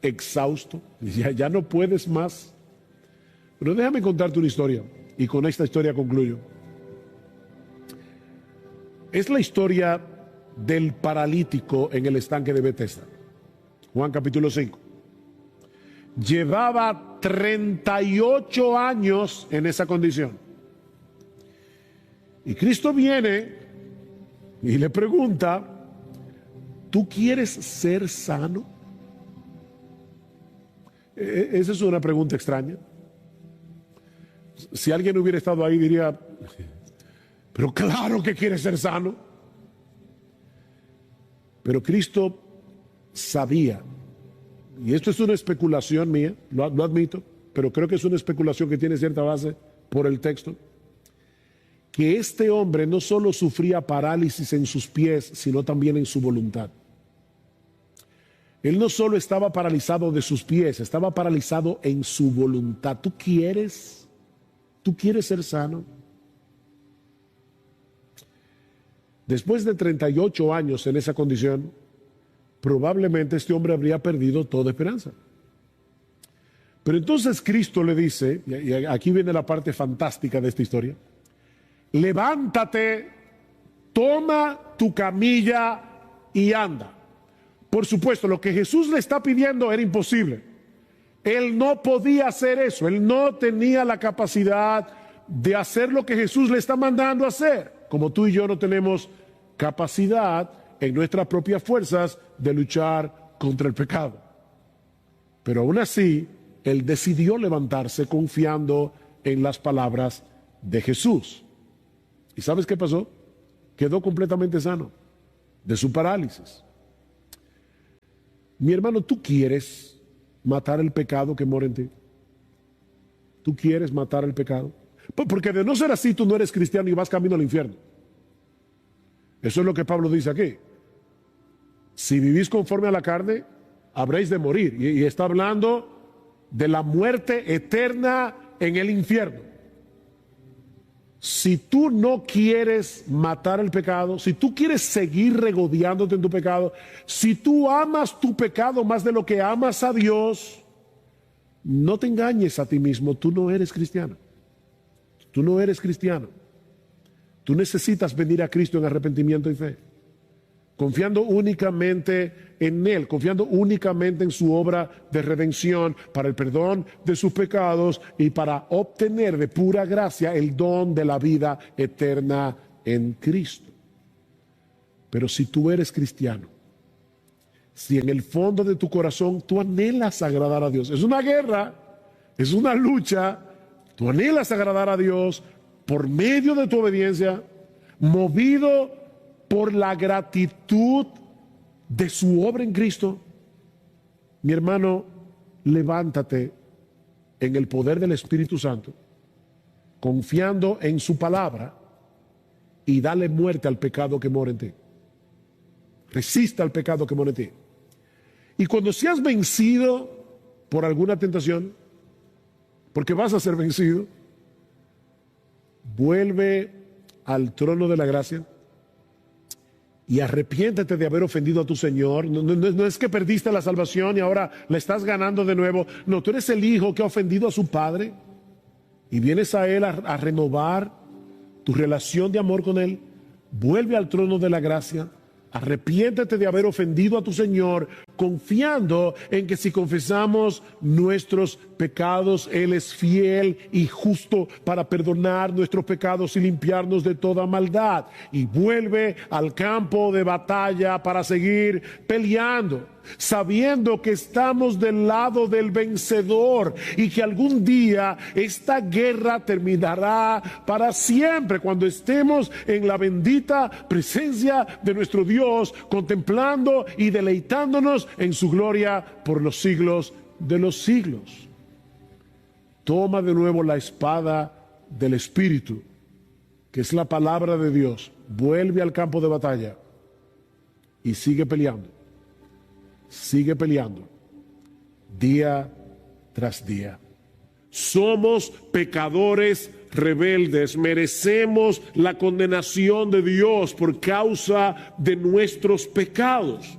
¿Exhausto? Ya no puedes más. Pero déjame contarte una historia. Y con esta historia concluyo. Es la historia del paralítico en el estanque de Betesda. Juan capítulo 5. Llevaba 38 años en esa condición. Y Cristo viene y le pregunta, ¿tú quieres ser sano? Esa es una pregunta extraña. Si alguien hubiera estado ahí diría, pero claro que quiere ser sano. Pero Cristo sabía, y esto es una especulación mía, lo admito, pero creo que es una especulación que tiene cierta base por el texto, que este hombre no solo sufría parálisis en sus pies, sino también en su voluntad. Él no solo estaba paralizado de sus pies, estaba paralizado en su voluntad. ¿Tú quieres ser sano? Después de 38 años en esa condición, probablemente este hombre habría perdido toda esperanza. Pero entonces Cristo le dice, y aquí viene la parte fantástica de esta historia, levántate, toma tu camilla y anda. Por supuesto, lo que Jesús le está pidiendo era imposible. Él no podía hacer eso, él no tenía la capacidad de hacer lo que Jesús le está mandando a hacer, como tú y yo no tenemos capacidad en nuestras propias fuerzas de luchar contra el pecado. Pero aún así, él decidió levantarse confiando en las palabras de Jesús. ¿Y sabes qué pasó? Quedó completamente sano de su parálisis. Mi hermano, ¿tú quieres matar el pecado que mora en ti? ¿Tú quieres matar el pecado? Porque de no ser así, tú no eres cristiano y vas camino al infierno. Eso es lo que Pablo dice aquí. Si vivís conforme a la carne, habréis de morir. Y está hablando de la muerte eterna en el infierno. Si tú no quieres matar el pecado, si tú quieres seguir regodeándote en tu pecado, si tú amas tu pecado más de lo que amas a Dios, no te engañes a ti mismo, tú no eres cristiano. Tú no eres cristiano. Tú necesitas venir a Cristo en arrepentimiento y fe, confiando únicamente en Él, confiando únicamente en su obra de redención para el perdón de sus pecados y para obtener de pura gracia el don de la vida eterna en Cristo. Pero si tú eres cristiano, si en el fondo de tu corazón tú anhelas agradar a Dios, es una guerra, es una lucha, tú anhelas agradar a Dios por medio de tu obediencia, movido por la gratitud de su obra en Cristo, mi hermano, levántate en el poder del Espíritu Santo, confiando en su palabra y dale muerte al pecado que mora en ti. Resista al pecado que mora en ti. Y cuando seas vencido por alguna tentación, porque vas a ser vencido, vuelve al trono de la gracia y arrepiéntete de haber ofendido a tu Señor. No es que perdiste la salvación y ahora la estás ganando de nuevo. No, tú eres el hijo que ha ofendido a su padre y vienes a Él a renovar tu relación de amor con Él. Vuelve al trono de la gracia. Arrepiéntete de haber ofendido a tu Señor, confiando en que si confesamos nuestros pecados, Él es fiel y justo para perdonar nuestros pecados y limpiarnos de toda maldad. Y vuelve al campo de batalla para seguir peleando, sabiendo que estamos del lado del vencedor y que algún día esta guerra terminará para siempre cuando estemos en la bendita presencia de nuestro Dios, contemplando y deleitándonos en su gloria por los siglos de los siglos. Toma de nuevo la espada del Espíritu, que es la palabra de Dios. Vuelve al campo de batalla y sigue peleando. sigue peleando día tras día. Somos pecadores rebeldes, merecemos la condenación de Dios por causa de nuestros pecados.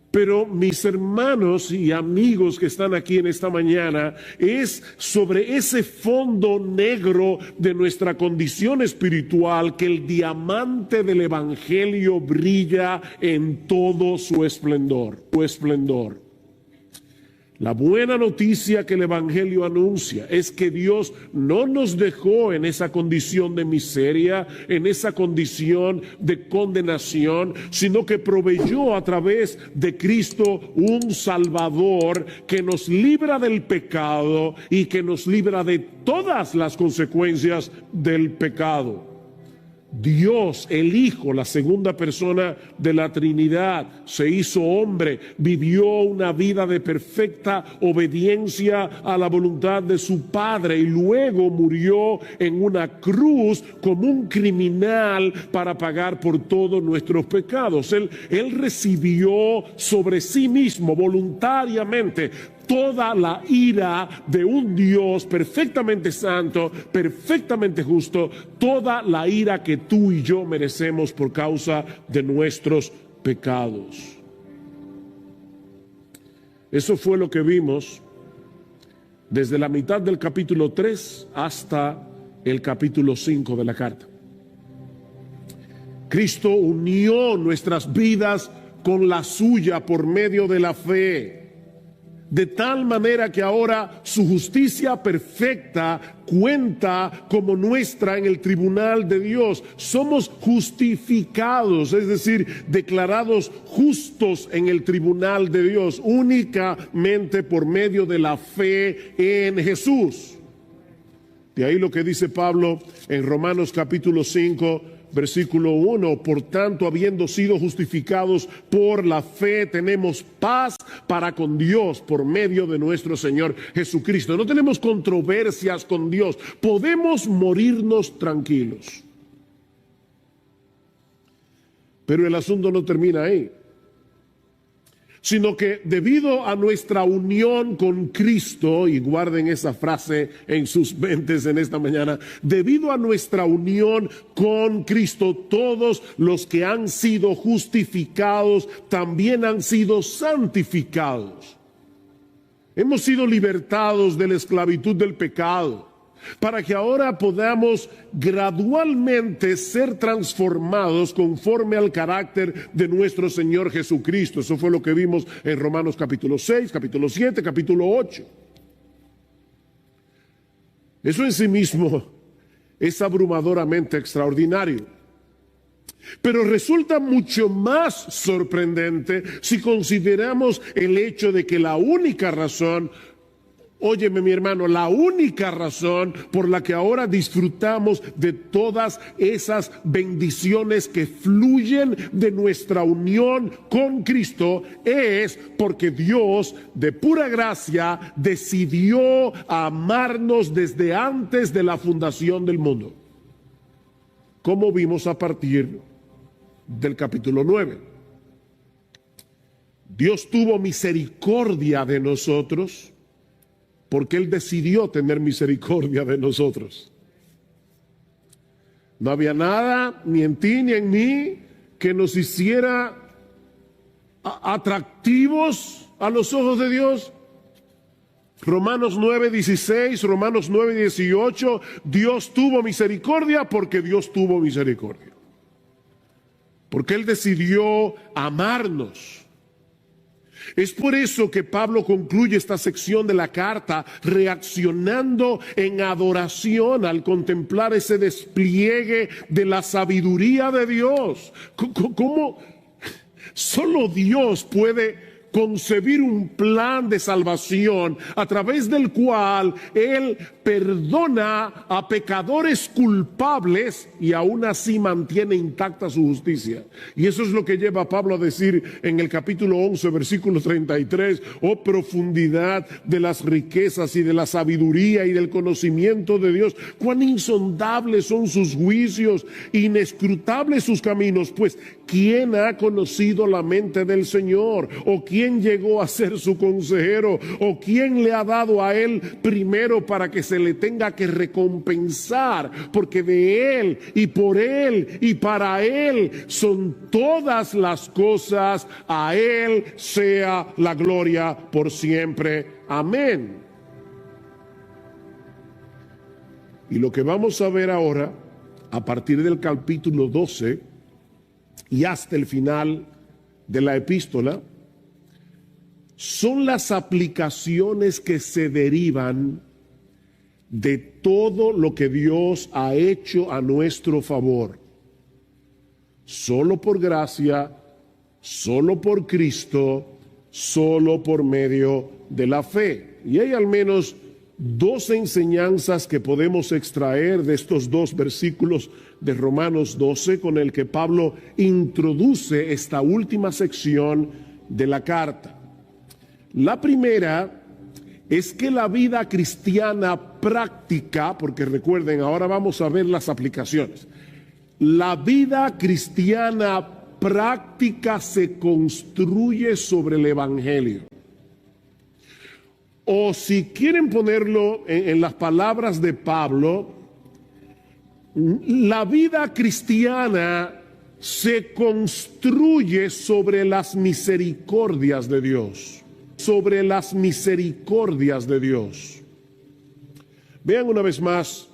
Pero mis hermanos y amigos que están aquí en esta mañana, es sobre ese fondo negro de nuestra condición espiritual que el diamante del Evangelio brilla en todo su esplendor. La buena noticia que el Evangelio anuncia es que Dios no nos dejó en esa condición de miseria, en esa condición de condenación, sino que proveyó a través de Cristo un Salvador que nos libra del pecado y que nos libra de todas las consecuencias del pecado. Dios, el Hijo, la segunda persona de la Trinidad, se hizo hombre, vivió una vida de perfecta obediencia a la voluntad de su Padre y luego murió en una cruz como un criminal para pagar por todos nuestros pecados. Él recibió sobre sí mismo voluntariamente toda la ira de un Dios perfectamente santo, perfectamente justo, toda la ira que tú y yo merecemos por causa de nuestros pecados. Eso fue lo que vimos desde la mitad del capítulo 3 hasta el capítulo 5 de la carta. Cristo unió nuestras vidas con la suya por medio de la fe, de tal manera que ahora su justicia perfecta cuenta como nuestra en el tribunal de Dios. Somos justificados, es decir, declarados justos en el tribunal de Dios, únicamente por medio de la fe en Jesús. De ahí lo que dice Pablo en Romanos capítulo 5, versículo 1, por tanto, habiendo sido justificados por la fe, tenemos paz para con Dios por medio de nuestro Señor Jesucristo. No tenemos controversias con Dios, podemos morirnos tranquilos. Pero el asunto no termina ahí, sino que debido a nuestra unión con Cristo, y guarden esa frase en sus mentes en esta mañana, debido a nuestra unión con Cristo, todos los que han sido justificados también han sido santificados. Hemos sido libertados de la esclavitud del pecado, para que ahora podamos gradualmente ser transformados conforme al carácter de nuestro Señor Jesucristo. Eso fue lo que vimos en Romanos capítulo 6, capítulo 7, capítulo 8. Eso en sí mismo es abrumadoramente extraordinario. Pero resulta mucho más sorprendente si consideramos el hecho de que la única razón, óyeme mi hermano, la única razón por la que ahora disfrutamos de todas esas bendiciones que fluyen de nuestra unión con Cristo es porque Dios de pura gracia decidió amarnos desde antes de la fundación del mundo, como vimos a partir del capítulo 9. Dios tuvo misericordia de nosotros porque Él decidió tener misericordia de nosotros. No había nada, ni en ti ni en mí, que nos hiciera atractivos a los ojos de Dios. Romanos 9:16, Romanos 9:18, Dios tuvo misericordia porque Dios tuvo misericordia. Porque Él decidió amarnos. Es por eso que Pablo concluye esta sección de la carta reaccionando en adoración al contemplar ese despliegue de la sabiduría de Dios. ¿Cómo solo Dios puede concebir un plan de salvación a través del cual Él perdona a pecadores culpables y aún así mantiene intacta su justicia? Y eso es lo que lleva a Pablo a decir en el capítulo 11, versículo 33, oh profundidad de las riquezas y de la sabiduría y del conocimiento de Dios, cuán insondables son sus juicios, inescrutables sus caminos, pues ¿quién ha conocido la mente del Señor? ¿O quién quién llegó a ser su consejero o quién le ha dado a él primero para que se le tenga que recompensar, porque de él y por él y para él son todas las cosas. A él sea la gloria por siempre. Amén. Y lo que vamos a ver ahora, a partir del capítulo 12 y hasta el final de la epístola, son las aplicaciones que se derivan de todo lo que Dios ha hecho a nuestro favor. Solo por gracia, solo por Cristo, solo por medio de la fe. Y hay al menos dos enseñanzas que podemos extraer de estos dos versículos de Romanos 12 con el que Pablo introduce esta última sección de la carta. La primera es que la vida cristiana práctica, porque recuerden, ahora vamos a ver las aplicaciones. La vida cristiana práctica se construye sobre el Evangelio. O si quieren ponerlo en las palabras de Pablo, la vida cristiana se construye sobre las misericordias de Dios. Sobre las misericordias de Dios. Vean una vez más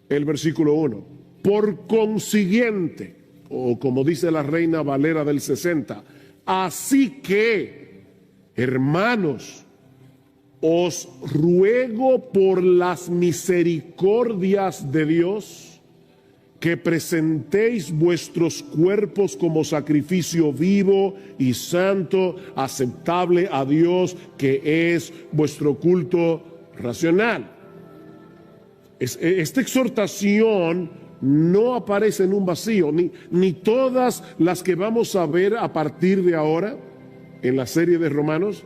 el versículo 1. Por consiguiente, o como dice la Reina Valera del 60, así que, hermanos, os ruego por las misericordias de Dios que presentéis vuestros cuerpos como sacrificio vivo y santo, aceptable a Dios, que es vuestro culto racional. Esta exhortación no aparece en un vacío, ni todas las que vamos a ver a partir de ahora en la serie de Romanos.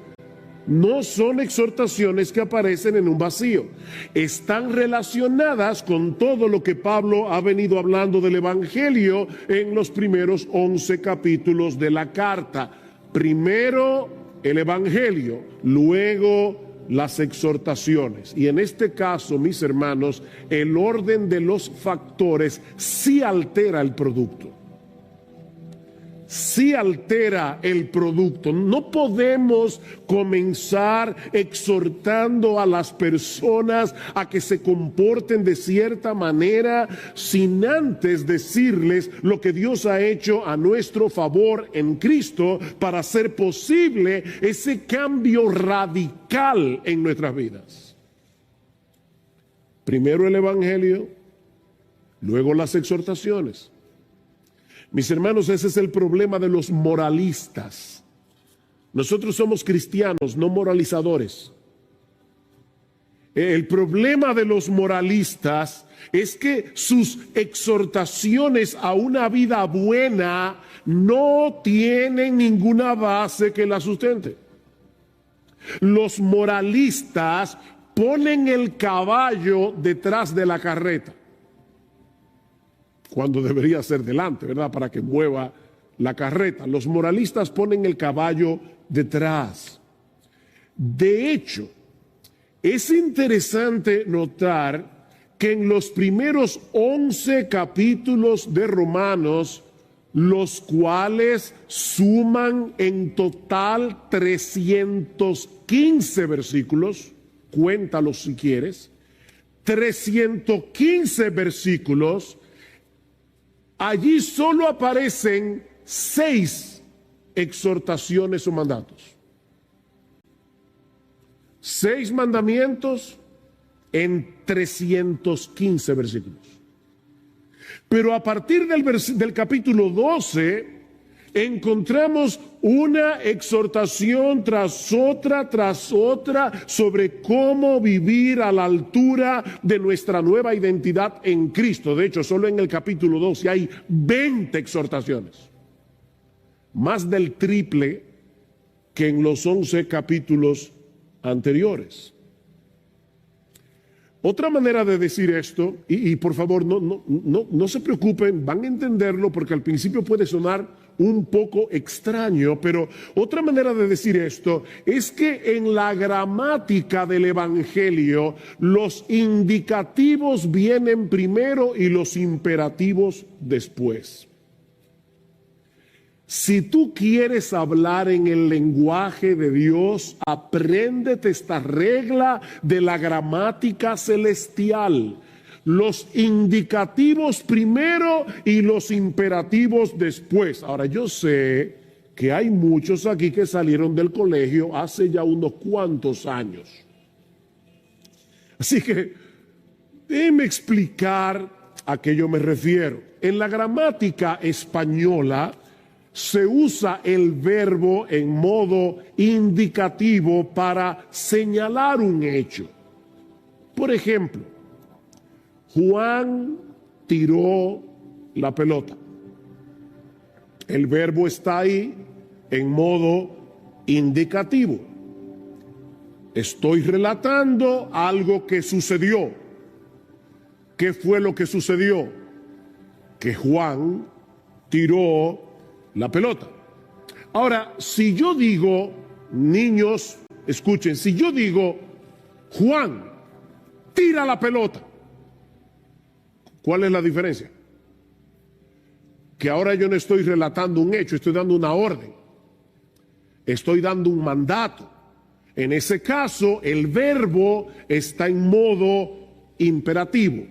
No son exhortaciones que aparecen en un vacío. Están relacionadas con todo lo que Pablo ha venido hablando del Evangelio en los primeros 11 capítulos de la carta. Primero el Evangelio, luego las exhortaciones. Y en este caso, mis hermanos, el orden de los factores sí altera el producto. Sí altera el producto. No podemos comenzar exhortando a las personas a que se comporten de cierta manera sin antes decirles lo que Dios ha hecho a nuestro favor en Cristo para hacer posible ese cambio radical en nuestras vidas. Primero el Evangelio, luego las exhortaciones. Mis hermanos, ese es el problema de los moralistas. Nosotros somos cristianos, no moralizadores. El problema de los moralistas es que sus exhortaciones a una vida buena no tienen ninguna base que la sustente. Los moralistas ponen el caballo detrás de la carreta, cuando debería ser delante, ¿verdad? Para que mueva la carreta. Los moralistas ponen el caballo detrás. De hecho, es interesante notar que en los primeros 11 capítulos de Romanos, los cuales suman en total 315 versículos, cuéntalos si quieres, 315 versículos, allí solo aparecen 6 exhortaciones o mandatos. 6 mandamientos en 315 versículos. Pero a partir del capítulo 12 encontramos una exhortación tras otra sobre cómo vivir a la altura de nuestra nueva identidad en Cristo. De hecho, solo en el capítulo 12 hay 20 exhortaciones, más del triple que en los 11 capítulos anteriores. Otra manera de decir esto, y por favor no se preocupen, van a entenderlo porque al principio puede sonar un poco extraño, pero otra manera de decir esto es que en la gramática del Evangelio los indicativos vienen primero y los imperativos después. Si tú quieres hablar en el lenguaje de Dios, apréndete esta regla de la gramática celestial. Los indicativos primero y los imperativos después. Ahora, yo sé que hay muchos aquí que salieron del colegio hace ya unos cuantos años. Así que déjenme explicar a qué yo me refiero. En la gramática española se usa el verbo en modo indicativo para señalar un hecho. Por ejemplo, Juan tiró la pelota. El verbo está ahí en modo indicativo. Estoy relatando algo que sucedió. ¿Qué fue lo que sucedió? Que Juan tiró la pelota. Ahora, si yo digo, niños, escuchen, si yo digo, Juan, tira la pelota, ¿cuál es la diferencia? Que ahora yo no estoy relatando un hecho, estoy dando una orden, estoy dando un mandato. En ese caso, el verbo está en modo imperativo.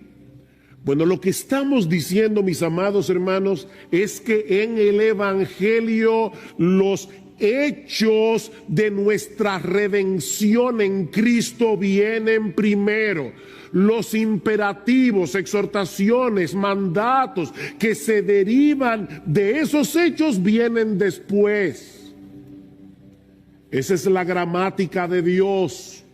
Bueno, lo que estamos diciendo, mis amados hermanos, es que en el Evangelio los hechos de nuestra redención en Cristo vienen primero. Los imperativos, exhortaciones, mandatos que se derivan de esos hechos vienen después. Esa es la gramática de Dios.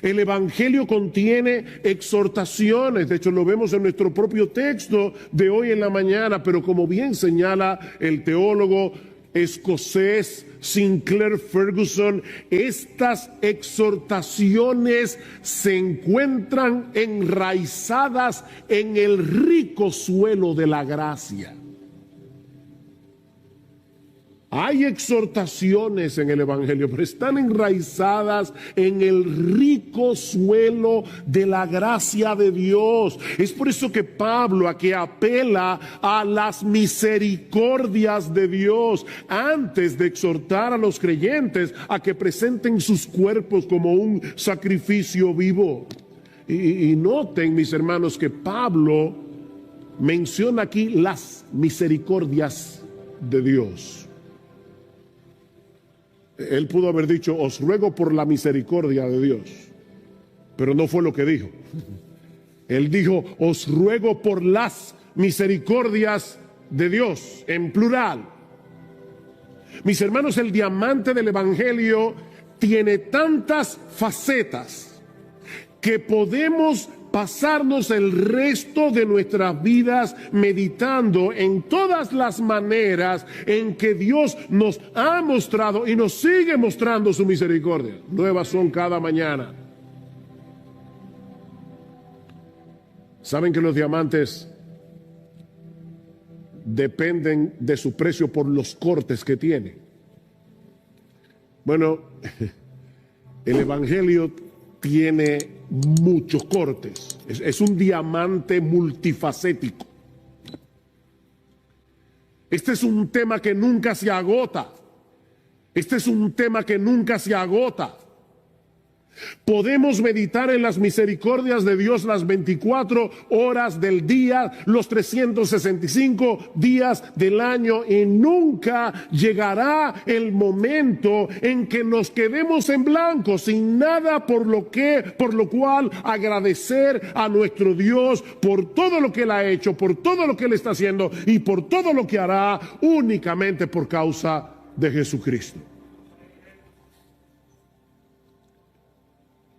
El Evangelio contiene exhortaciones, de hecho lo vemos en nuestro propio texto de hoy en la mañana, pero como bien señala el teólogo escocés Sinclair Ferguson, estas exhortaciones se encuentran enraizadas en el rico suelo de la gracia. Hay exhortaciones en el Evangelio, pero están enraizadas en el rico suelo de la gracia de Dios. Es por eso que Pablo aquí apela a las misericordias de Dios antes de exhortar a los creyentes a que presenten sus cuerpos como un sacrificio vivo. Y noten, mis hermanos, que Pablo menciona aquí las misericordias de Dios. Él pudo haber dicho, os ruego por la misericordia de Dios, pero no fue lo que dijo. Él dijo, os ruego por las misericordias de Dios, en plural. Mis hermanos, el diamante del Evangelio tiene tantas facetas que podemos pasarnos el resto de nuestras vidas meditando en todas las maneras en que Dios nos ha mostrado y nos sigue mostrando su misericordia. Nuevas son cada mañana. ¿Saben que los diamantes dependen de su precio por los cortes que tienen? Bueno, el Evangelio tiene muchos cortes. Es un diamante multifacético. Este es un tema que nunca se agota. Este es un tema que nunca se agota. Podemos meditar en las misericordias de Dios las 24 horas del día, los 365 días del año, y nunca llegará el momento en que nos quedemos en blanco, sin nada por lo cual agradecer a nuestro Dios por todo lo que Él ha hecho, por todo lo que Él está haciendo y por todo lo que hará, únicamente por causa de Jesucristo.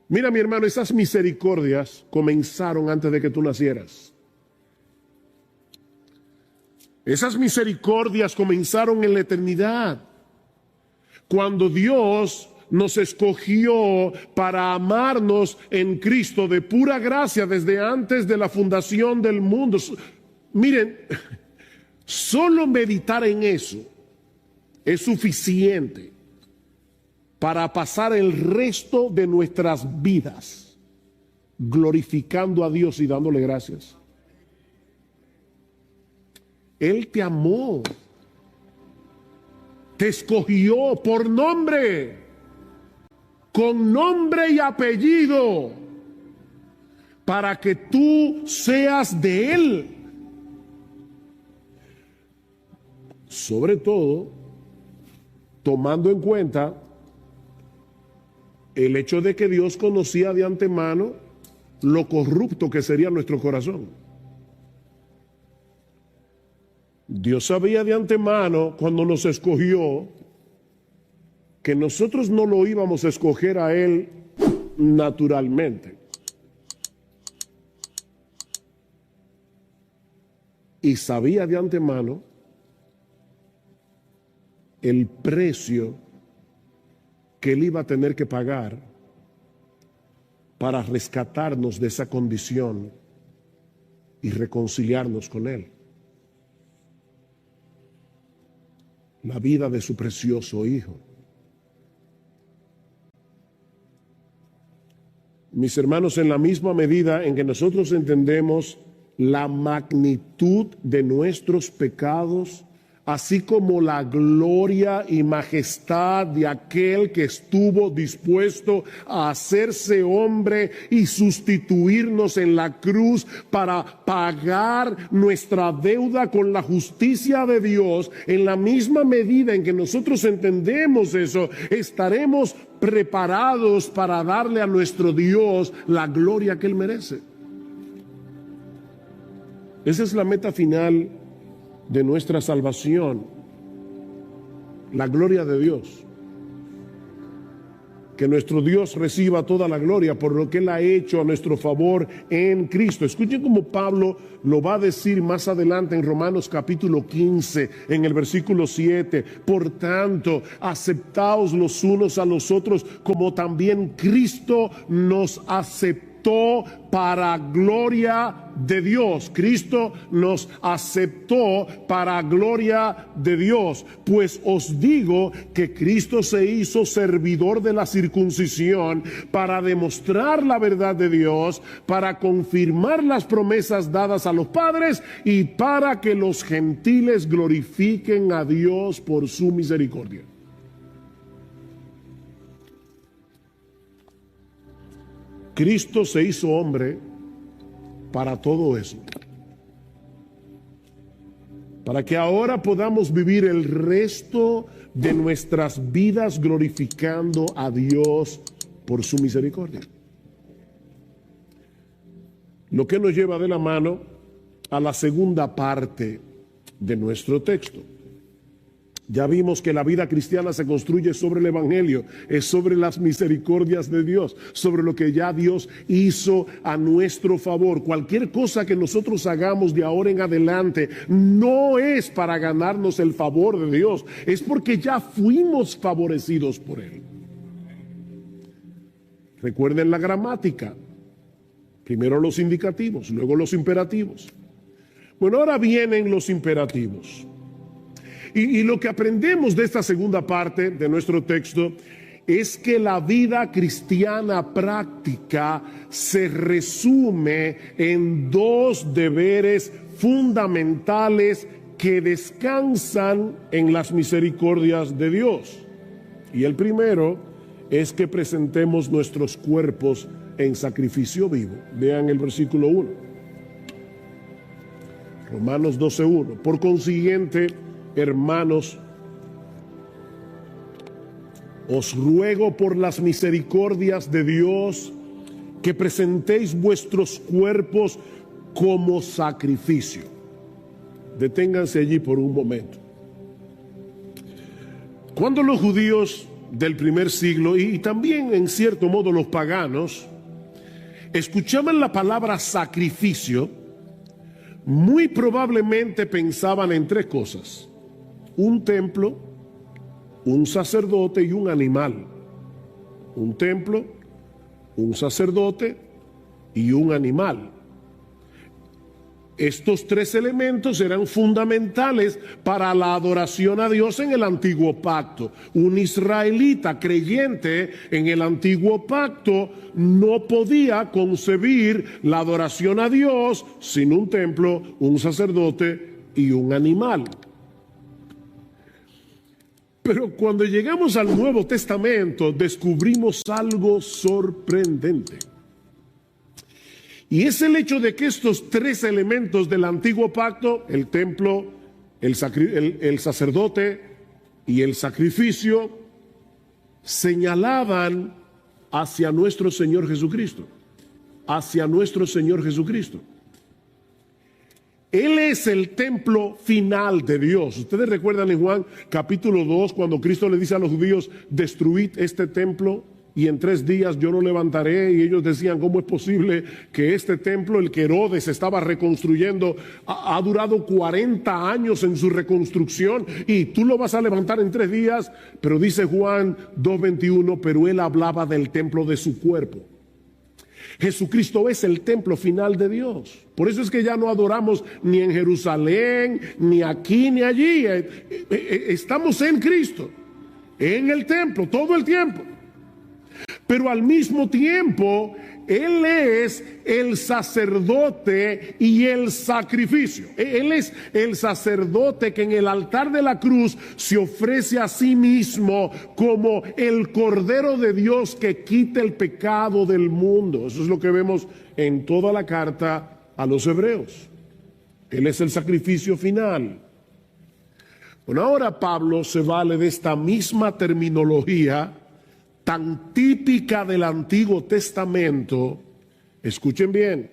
Mira, mi hermano, esas misericordias comenzaron antes de que tú nacieras. Esas misericordias comenzaron en la eternidad, cuando Dios nos escogió para amarnos en Cristo de pura gracia desde antes de la fundación del mundo. Miren, Solo meditar en eso es suficiente para pasar el resto de nuestras vidas glorificando a Dios y dándole gracias. Él te amó, te escogió por nombre, con nombre y apellido, para que tú seas de Él. Sobre todo, tomando en cuenta el hecho de que Dios conocía de antemano lo corrupto que sería nuestro corazón. Dios sabía de antemano, cuando nos escogió, que nosotros no lo íbamos a escoger a Él naturalmente. Y sabía de antemano el precio que Él iba a tener que pagar para rescatarnos de esa condición y reconciliarnos con Él. La vida de su precioso Hijo. Mis hermanos, en la misma medida en que nosotros entendemos la magnitud de nuestros pecados, así como la gloria y majestad de aquel que estuvo dispuesto a hacerse hombre y sustituirnos en la cruz para pagar nuestra deuda con la justicia de Dios, en la misma medida en que nosotros entendemos eso, estaremos preparados para darle a nuestro Dios la gloria que Él merece. Esa es la meta final de nuestra salvación, la gloria de Dios. Que nuestro Dios reciba toda la gloria por lo que Él ha hecho a nuestro favor en Cristo. Escuchen cómo Pablo lo va a decir más adelante en Romanos capítulo 15, en el versículo 7. Por tanto, aceptaos los unos a los otros como también Cristo nos aceptó para gloria de Dios. Cristo nos aceptó para gloria de Dios. Pues os digo que Cristo se hizo servidor de la circuncisión para demostrar la verdad de Dios, para confirmar las promesas dadas a los padres y para que los gentiles glorifiquen a Dios por su misericordia. Cristo se hizo hombre para todo eso. Para que ahora podamos vivir el resto de nuestras vidas glorificando a Dios por su misericordia. Lo que nos lleva de la mano a la segunda parte de nuestro texto. Ya vimos que la vida cristiana se construye sobre el Evangelio, es sobre las misericordias de Dios, sobre lo que ya Dios hizo a nuestro favor. Cualquier cosa que nosotros hagamos de ahora en adelante no es para ganarnos el favor de Dios, es porque ya fuimos favorecidos por Él. Recuerden la gramática, primero los indicativos, luego los imperativos. Bueno, ahora vienen los imperativos. Y lo que aprendemos de esta segunda parte de nuestro texto es que la vida cristiana práctica se resume en dos deberes fundamentales que descansan en las misericordias de Dios. Y el primero es que presentemos nuestros cuerpos en sacrificio vivo. Vean el versículo 1. Romanos 12:1. Por consiguiente, hermanos, os ruego por las misericordias de Dios que presentéis vuestros cuerpos como sacrificio. Deténganse allí por un momento. Cuando los judíos del primer siglo y también en cierto modo los paganos escuchaban la palabra sacrificio, muy probablemente pensaban en tres cosas: un templo, un sacerdote y un animal. Un templo, un sacerdote y un animal. Estos tres elementos eran fundamentales para la adoración a Dios en el antiguo pacto. Un israelita creyente en el antiguo pacto no podía concebir la adoración a Dios sin un templo, un sacerdote y un animal. Pero cuando llegamos al Nuevo Testamento descubrimos algo sorprendente. Y es el hecho de que estos tres elementos del antiguo pacto, el templo, el sacerdote y el sacrificio, señalaban hacia nuestro Señor Jesucristo. Hacia nuestro Señor Jesucristo. Él es el templo final de Dios. Ustedes recuerdan en Juan capítulo 2 cuando Cristo le dice a los judíos, destruid este templo y en 3 días yo lo levantaré, y ellos decían, ¿cómo es posible que este templo, el que Herodes estaba reconstruyendo, ha durado 40 años en su reconstrucción y tú lo vas a levantar en 3 días? Pero dice Juan 2:21, pero él hablaba del templo de su cuerpo. Jesucristo es el templo final de Dios. Por eso es que ya no adoramos ni en Jerusalén, ni aquí, ni allí. Estamos en Cristo, en el templo, todo el tiempo. Pero al mismo tiempo, Él es el sacerdote y el sacrificio. Él es el sacerdote que en el altar de la cruz se ofrece a sí mismo como el Cordero de Dios que quita el pecado del mundo. Eso es lo que vemos en toda la carta a los Hebreos. Él es el sacrificio final. Bueno, ahora Pablo se vale de esta misma terminología tan típica del Antiguo Testamento, escuchen bien,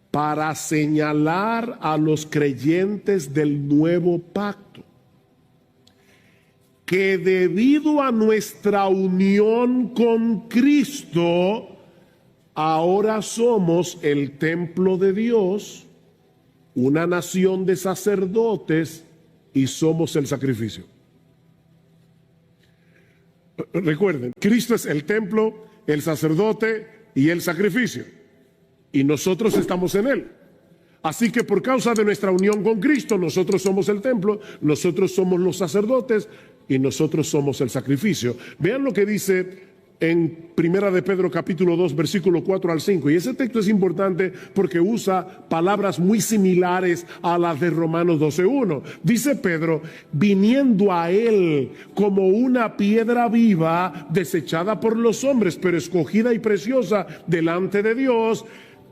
para señalar a los creyentes del nuevo pacto que debido a nuestra unión con Cristo, ahora somos el templo de Dios, una nación de sacerdotes y somos el sacrificio. Recuerden, Cristo es el templo, el sacerdote y el sacrificio. Y nosotros estamos en Él. Así que por causa de nuestra unión con Cristo, nosotros somos el templo, nosotros somos los sacerdotes y nosotros somos el sacrificio. Vean lo que dice en Primera de Pedro capítulo 2 versículo 4 al 5. Y ese texto es importante porque usa palabras muy similares a las de Romanos 12:1. Dice Pedro, viniendo a Él como una piedra viva, desechada por los hombres, pero escogida y preciosa delante de Dios,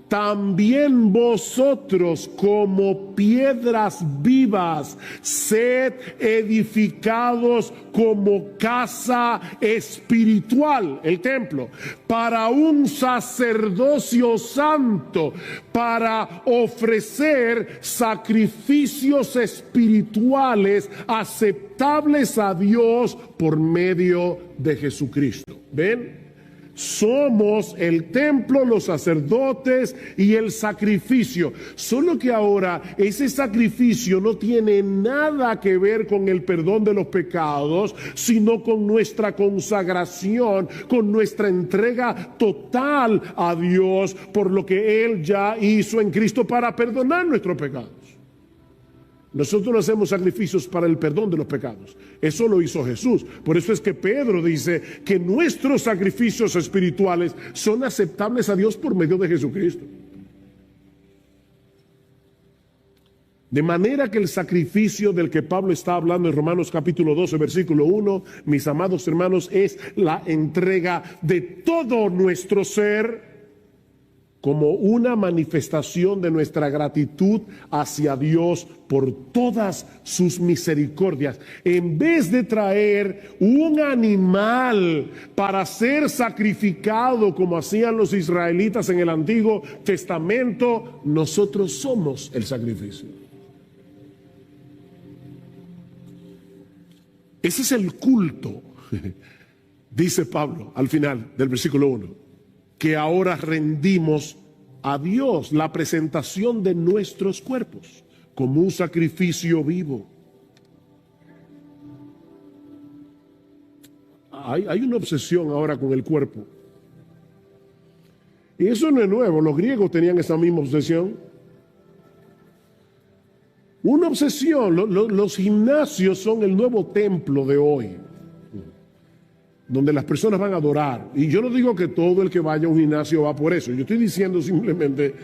también vosotros como piedras vivas, sed edificados como casa espiritual, el templo, para un sacerdocio santo, para ofrecer sacrificios espirituales aceptables a Dios por medio de Jesucristo. ¿Ven? Somos el templo, los sacerdotes y el sacrificio. Solo que ahora ese sacrificio no tiene nada que ver con el perdón de los pecados, sino con nuestra consagración, con nuestra entrega total a Dios por lo que Él ya hizo en Cristo para perdonar nuestros pecados. Nosotros no hacemos sacrificios para el perdón de los pecados. Eso lo hizo Jesús. Por eso es que Pedro dice que nuestros sacrificios espirituales son aceptables a Dios por medio de Jesucristo. De manera que el sacrificio del que Pablo está hablando en Romanos capítulo 12, versículo 1, mis amados hermanos, es la entrega de todo nuestro ser como una manifestación de nuestra gratitud hacia Dios por todas sus misericordias. En vez de traer un animal para ser sacrificado como hacían los israelitas en el Antiguo Testamento, nosotros somos el sacrificio. Ese es el culto, dice Pablo al final del versículo 1. Que ahora rendimos a Dios, la presentación de nuestros cuerpos como un sacrificio vivo. Hay una obsesión ahora con el cuerpo. Y eso no es nuevo, los griegos tenían esa misma obsesión. Una obsesión. Los gimnasios son el nuevo templo de hoy, donde las personas van a adorar. Y yo no digo que todo el que vaya a un gimnasio va por eso. Yo estoy diciendo simplemente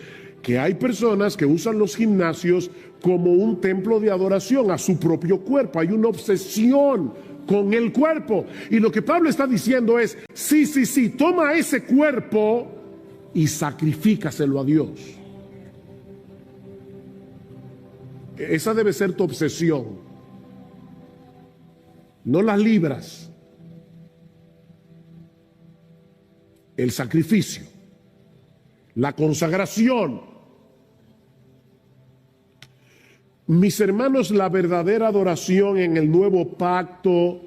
que hay personas que usan los gimnasios como un templo de adoración a su propio cuerpo. Hay una obsesión con el cuerpo. Y lo que Pablo está diciendo es, sí, toma ese cuerpo y sacrifícaselo a Dios. Esa debe ser tu obsesión. No las libras. El sacrificio, la consagración. Mis hermanos, la verdadera adoración en el nuevo pacto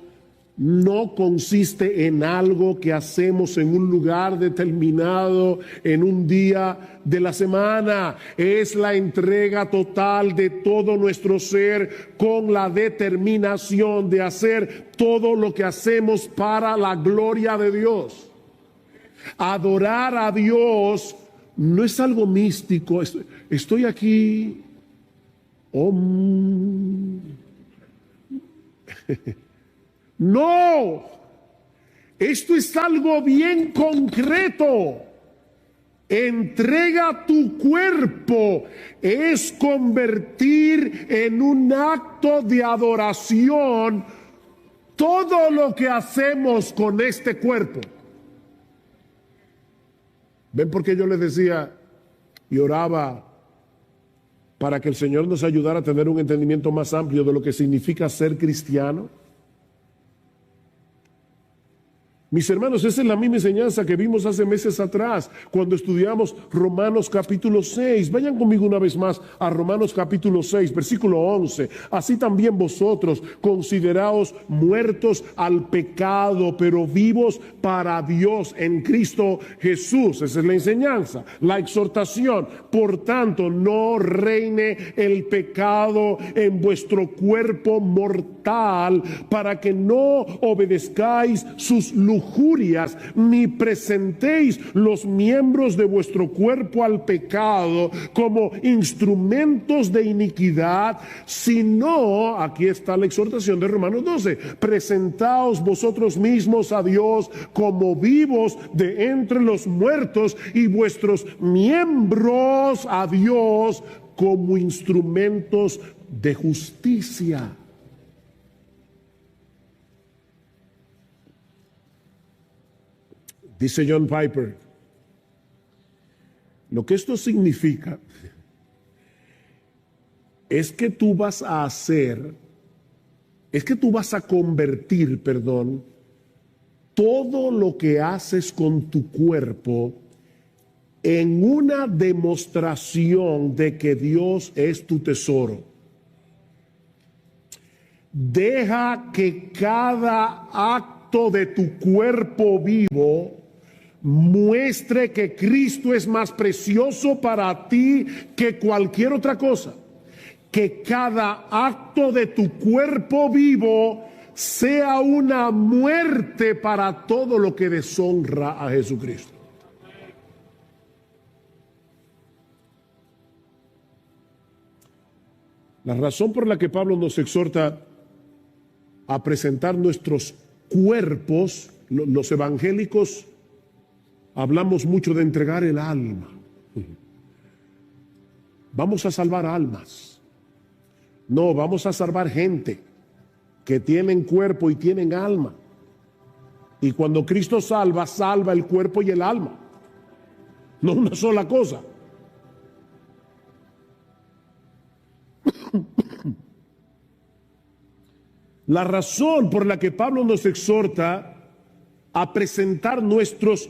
no consiste en algo que hacemos en un lugar determinado, en un día de la semana. Es la entrega total de todo nuestro ser con la determinación de hacer todo lo que hacemos para la gloria de Dios. Adorar a Dios no es algo místico. Estoy aquí. No, esto es algo bien concreto. Entrega tu cuerpo es convertir en un acto de adoración todo lo que hacemos con este cuerpo. ¿Ven por qué yo les decía y oraba para que el Señor nos ayudara a tener un entendimiento más amplio de lo que significa ser cristiano? Mis hermanos, esa es la misma enseñanza que vimos hace meses atrás cuando estudiamos Romanos capítulo 6. Vayan conmigo una vez más a Romanos capítulo 6, versículo 11. Así también vosotros consideraos muertos al pecado, pero vivos para Dios en Cristo Jesús. Esa es la enseñanza, la exhortación. Por tanto, no reine el pecado en vuestro cuerpo mortal, para que no obedezcáis sus lujurias, ni presentéis los miembros de vuestro cuerpo al pecado como instrumentos de iniquidad, sino, aquí está la exhortación de Romanos 12, presentaos vosotros mismos a Dios como vivos de entre los muertos y vuestros miembros a Dios como instrumentos de justicia. Dice John Piper, lo que esto significa es que tú vas a convertir, todo lo que haces con tu cuerpo en una demostración de que Dios es tu tesoro. Deja que cada acto de tu cuerpo vivo muestre que Cristo es más precioso para ti que cualquier otra cosa. Que cada acto de tu cuerpo vivo sea una muerte para todo lo que deshonra a Jesucristo. La razón por la que Pablo nos exhorta a presentar nuestros cuerpos, los evangélicos hablamos mucho de entregar el alma. Vamos a salvar almas. No, vamos a salvar gente que tienen cuerpo y tienen alma. Y cuando Cristo salva, salva el cuerpo y el alma. No una sola cosa. La razón por la que Pablo nos exhorta a presentar nuestros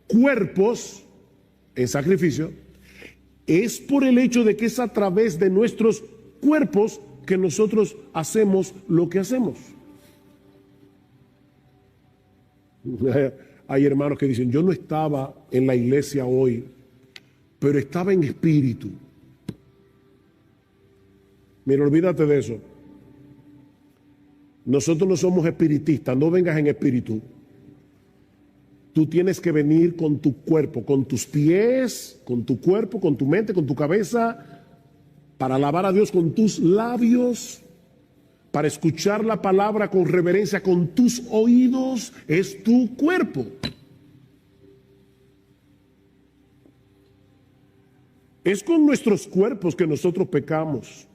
cuerpos en sacrificio es por el hecho de que es a través de nuestros cuerpos que nosotros hacemos lo que hacemos. Hay hermanos que dicen, yo no estaba en la iglesia hoy, pero estaba en espíritu. Mira, olvídate de eso. Nosotros no somos espiritistas, no vengas en espíritu. Tú tienes que venir con tu cuerpo, con tus pies, con tu cuerpo, con tu mente, con tu cabeza, para alabar a Dios con tus labios, para escuchar la palabra con reverencia con tus oídos, es tu cuerpo. Es con nuestros cuerpos que nosotros pecamos.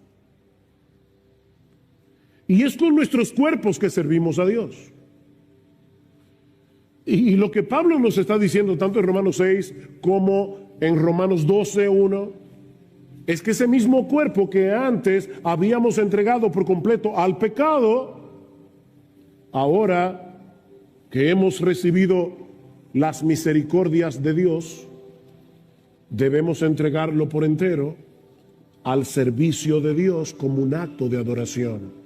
Y es con nuestros cuerpos que servimos a Dios. Y lo que Pablo nos está diciendo, tanto en Romanos 6 como en Romanos 12:1, es que ese mismo cuerpo que antes habíamos entregado por completo al pecado, ahora que hemos recibido las misericordias de Dios, debemos entregarlo por entero al servicio de Dios como un acto de adoración.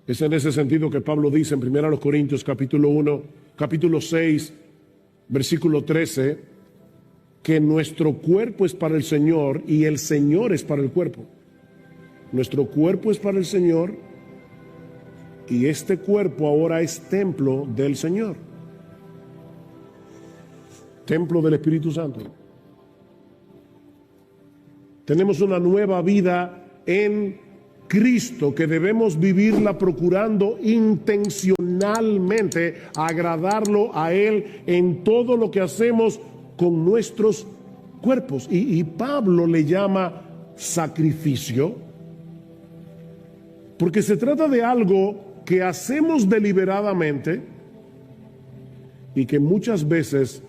Es en ese sentido que Pablo dice en 1 Corintios capítulo 6, versículo 13, que nuestro cuerpo es para el Señor y el Señor es para el cuerpo. Nuestro cuerpo es para el Señor y este cuerpo ahora es templo del Señor. Templo del Espíritu Santo. Tenemos una nueva vida en Cristo que debemos vivirla procurando intencionalmente agradarlo a Él en todo lo que hacemos con nuestros cuerpos. Y Pablo le llama sacrificio porque se trata de algo que hacemos deliberadamente y que muchas veces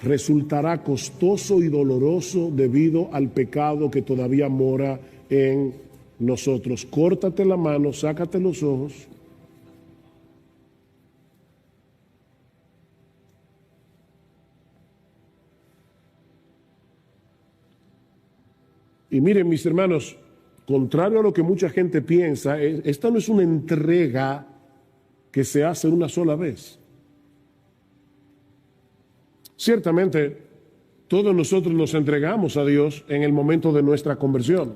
resultará costoso y doloroso debido al pecado que todavía mora en nosotros. Córtate la mano, sácate los ojos. Y miren, mis hermanos, contrario a lo que mucha gente piensa, esta no es una entrega que se hace una sola vez. Ciertamente, todos nosotros nos entregamos a Dios en el momento de nuestra conversión.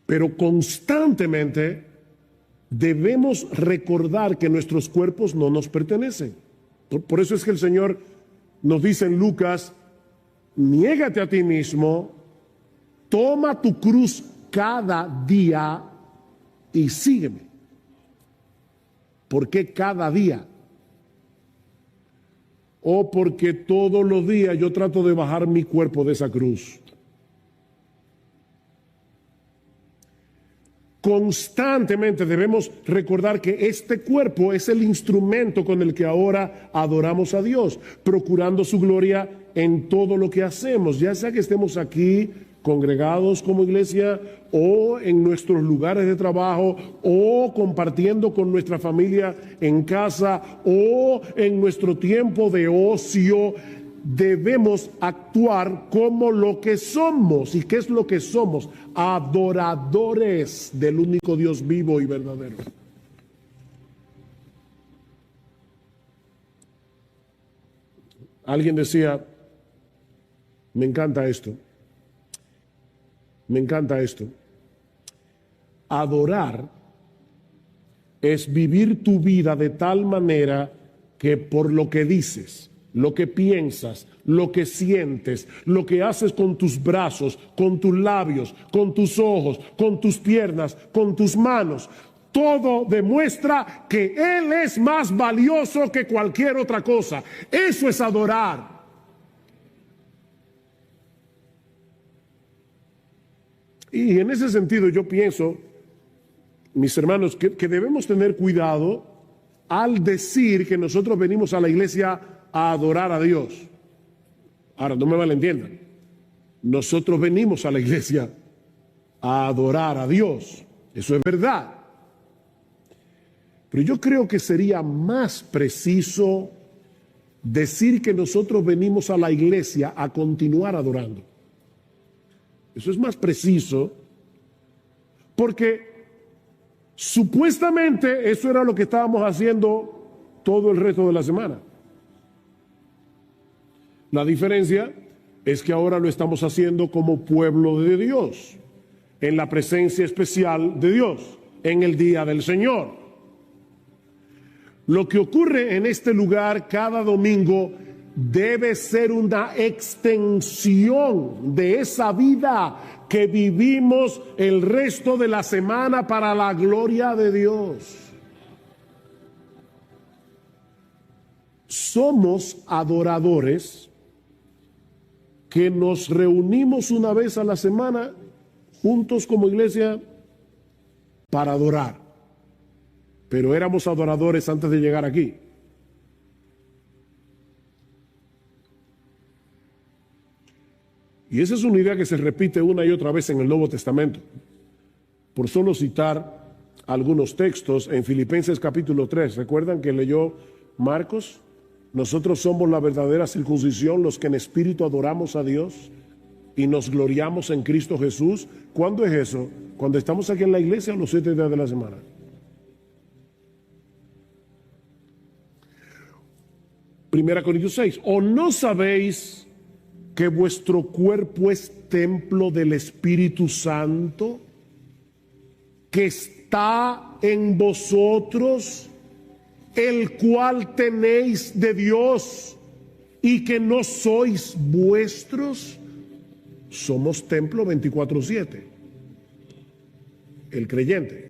Pero constantemente debemos recordar que nuestros cuerpos no nos pertenecen. Por eso es que el Señor nos dice en Lucas: niégate a ti mismo, toma tu cruz cada día y sígueme. ¿Por qué cada día? O porque todos los días yo trato de bajar mi cuerpo de esa cruz. Constantemente debemos recordar que este cuerpo es el instrumento con el que ahora adoramos a Dios, procurando su gloria en todo lo que hacemos, ya sea que estemos aquí congregados como iglesia o en nuestros lugares de trabajo o compartiendo con nuestra familia en casa o en nuestro tiempo de ocio. Debemos actuar como lo que somos. ¿Y qué es lo que somos? Adoradores del único Dios vivo y verdadero. Alguien decía, me encanta esto. Me encanta esto. Adorar es vivir tu vida de tal manera que por lo que dices, lo que piensas, lo que sientes, lo que haces con tus brazos, con tus labios, con tus ojos, con tus piernas, con tus manos, todo demuestra que Él es más valioso que cualquier otra cosa. Eso es adorar. Y en ese sentido yo pienso, mis hermanos, que debemos tener cuidado al decir que nosotros venimos a la iglesia a adorar a Dios. Ahora, no me malentiendan. Nosotros venimos a la iglesia a adorar a Dios. Eso es verdad. Pero yo creo que sería más preciso decir que nosotros venimos a la iglesia a continuar adorando. Eso es más preciso, porque supuestamente eso era lo que estábamos haciendo todo el resto de la semana. La diferencia es que ahora lo estamos haciendo como pueblo de Dios, en la presencia especial de Dios, en el día del Señor. Lo que ocurre en este lugar cada domingo debe ser una extensión de esa vida que vivimos el resto de la semana para la gloria de Dios. Somos adoradores que nos reunimos una vez a la semana juntos como iglesia para adorar. Pero éramos adoradores antes de llegar aquí. Y esa es una idea que se repite una y otra vez en el Nuevo Testamento. Por solo citar algunos textos en Filipenses capítulo 3. ¿Recuerdan que leyó Marcos? Nosotros somos la verdadera circuncisión, los que en espíritu adoramos a Dios y nos gloriamos en Cristo Jesús. ¿Cuándo es eso? Cuando estamos aquí en la iglesia los 7 días de la semana. Primera Corintios 6. ¿O no sabéis que vuestro cuerpo es templo del Espíritu Santo, que está en vosotros, el cual tenéis de Dios, y que no sois vuestros? Somos templo 24/7. El creyente.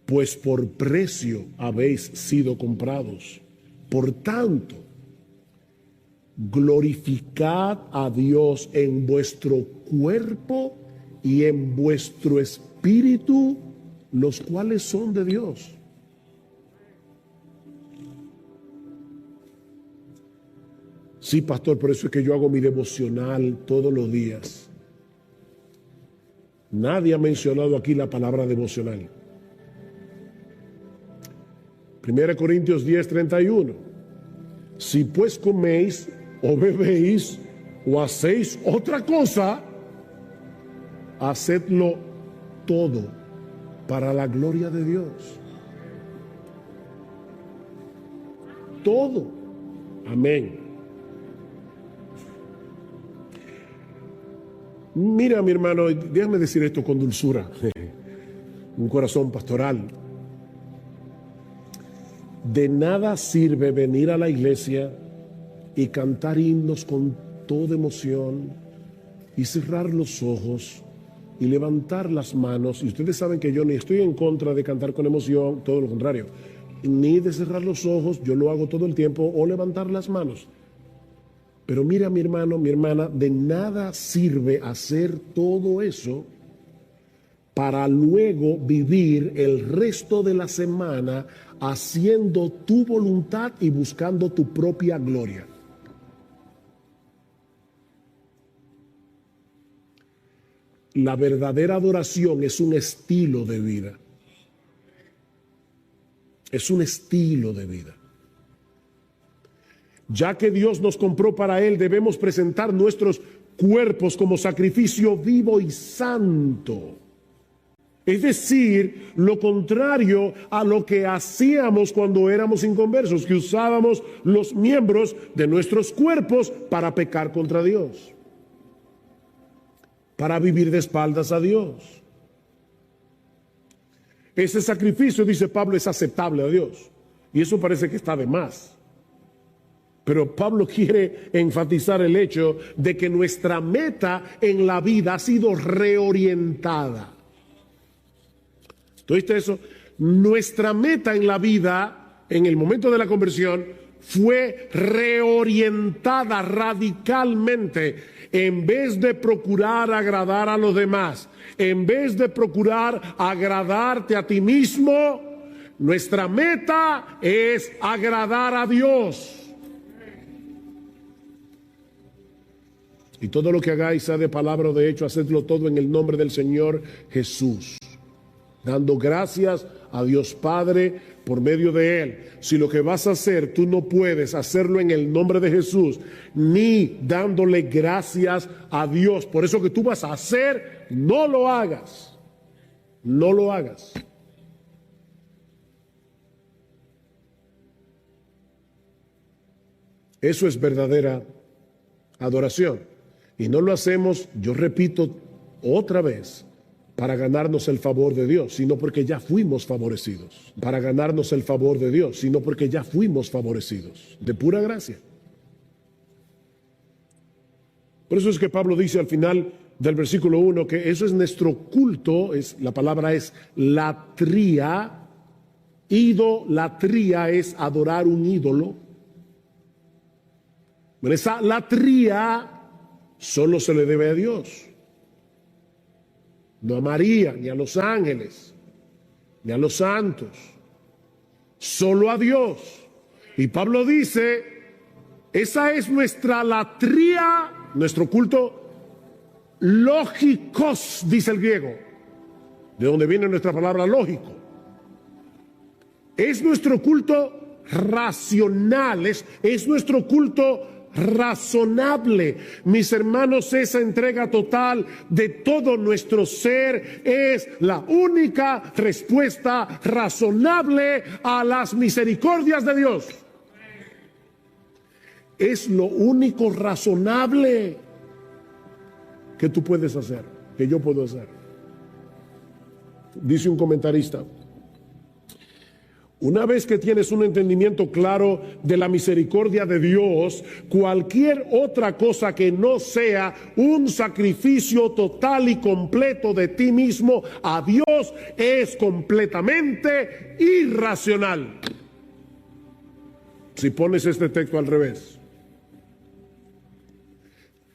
Pues por precio habéis sido comprados. Por tanto, glorificad a Dios en vuestro cuerpo y en vuestro espíritu, los cuales son de Dios. Sí, pastor, por eso es que yo hago mi devocional todos los días. Nadie ha mencionado aquí la palabra devocional. 1 Corintios 10:31. Si pues coméis o bebéis o hacéis otra cosa, hacedlo todo para la gloria de Dios. Todo. Amén. Mira, mi hermano, déjame decir esto con dulzura, un corazón pastoral. De nada sirve venir a la iglesia y cantar himnos con toda emoción y cerrar los ojos y levantar las manos. Y ustedes saben que yo ni estoy en contra de cantar con emoción, todo lo contrario, ni de cerrar los ojos, yo lo hago todo el tiempo, o levantar las manos. Pero mira, mi hermano, mi hermana, de nada sirve hacer todo eso para luego vivir el resto de la semana haciendo tu voluntad y buscando tu propia gloria. La verdadera adoración es un estilo de vida. Es un estilo de vida. Ya que Dios nos compró para Él, debemos presentar nuestros cuerpos como sacrificio vivo y santo. Es decir, lo contrario a lo que hacíamos cuando éramos inconversos, que usábamos los miembros de nuestros cuerpos para pecar contra Dios, para vivir de espaldas a Dios. Ese sacrificio, dice Pablo, es aceptable a Dios. Y eso parece que está de más. Pero Pablo quiere enfatizar el hecho de que nuestra meta en la vida ha sido reorientada. ¿Oíste eso? Nuestra meta en la vida, en el momento de la conversión, fue reorientada radicalmente. En vez de procurar agradar a los demás, en vez de procurar agradarte a ti mismo, nuestra meta es agradar a Dios. Y todo lo que hagáis, sea de palabra o de hecho, hacedlo todo en el nombre del Señor Jesús, dando gracias a Dios Padre por medio de Él. Si lo que vas a hacer, tú no puedes hacerlo en el nombre de Jesús, ni dándole gracias a Dios por eso que tú vas a hacer, no lo hagas. No lo hagas. Eso es verdadera adoración. Y no lo hacemos, yo repito otra vez, para ganarnos el favor de Dios, sino porque ya fuimos favorecidos. Para ganarnos el favor de Dios, sino porque ya fuimos favorecidos. De pura gracia. Por eso es que Pablo dice al final del versículo 1 que eso es nuestro culto, la palabra es latría. Idolatría es adorar un ídolo. Pero esa latría solo se le debe a Dios. No a María, ni a los ángeles, ni a los santos. Solo a Dios. Y Pablo dice, esa es nuestra latría, nuestro culto lógicos, dice el griego, de donde viene nuestra palabra lógico. Es nuestro culto racional, es nuestro culto razonable. Mis hermanos, esa entrega total de todo nuestro ser es la única respuesta razonable a las misericordias de Dios. Es lo único razonable que tú puedes hacer, que yo puedo hacer. Dice un comentarista, una vez que tienes un entendimiento claro de la misericordia de Dios, cualquier otra cosa que no sea un sacrificio total y completo de ti mismo a Dios es completamente irracional. Si pones este texto al revés,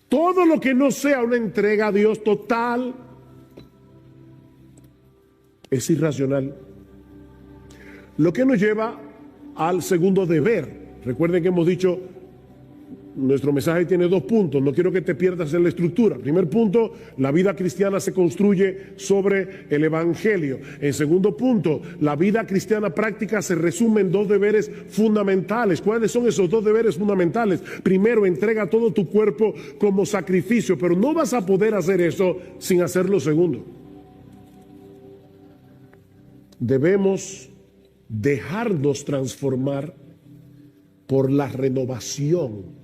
todo lo que no sea una entrega a Dios total es irracional. Lo que nos lleva al segundo deber. Recuerden que hemos dicho, nuestro mensaje tiene 2 puntos, no quiero que te pierdas en la estructura. Primer punto, la vida cristiana se construye sobre el Evangelio. En segundo punto, la vida cristiana práctica se resume en 2 deberes fundamentales. ¿Cuáles son esos 2 deberes fundamentales? Primero, entrega todo tu cuerpo como sacrificio, pero no vas a poder hacer eso sin hacer lo segundo. Debemos dejarnos transformar por la renovación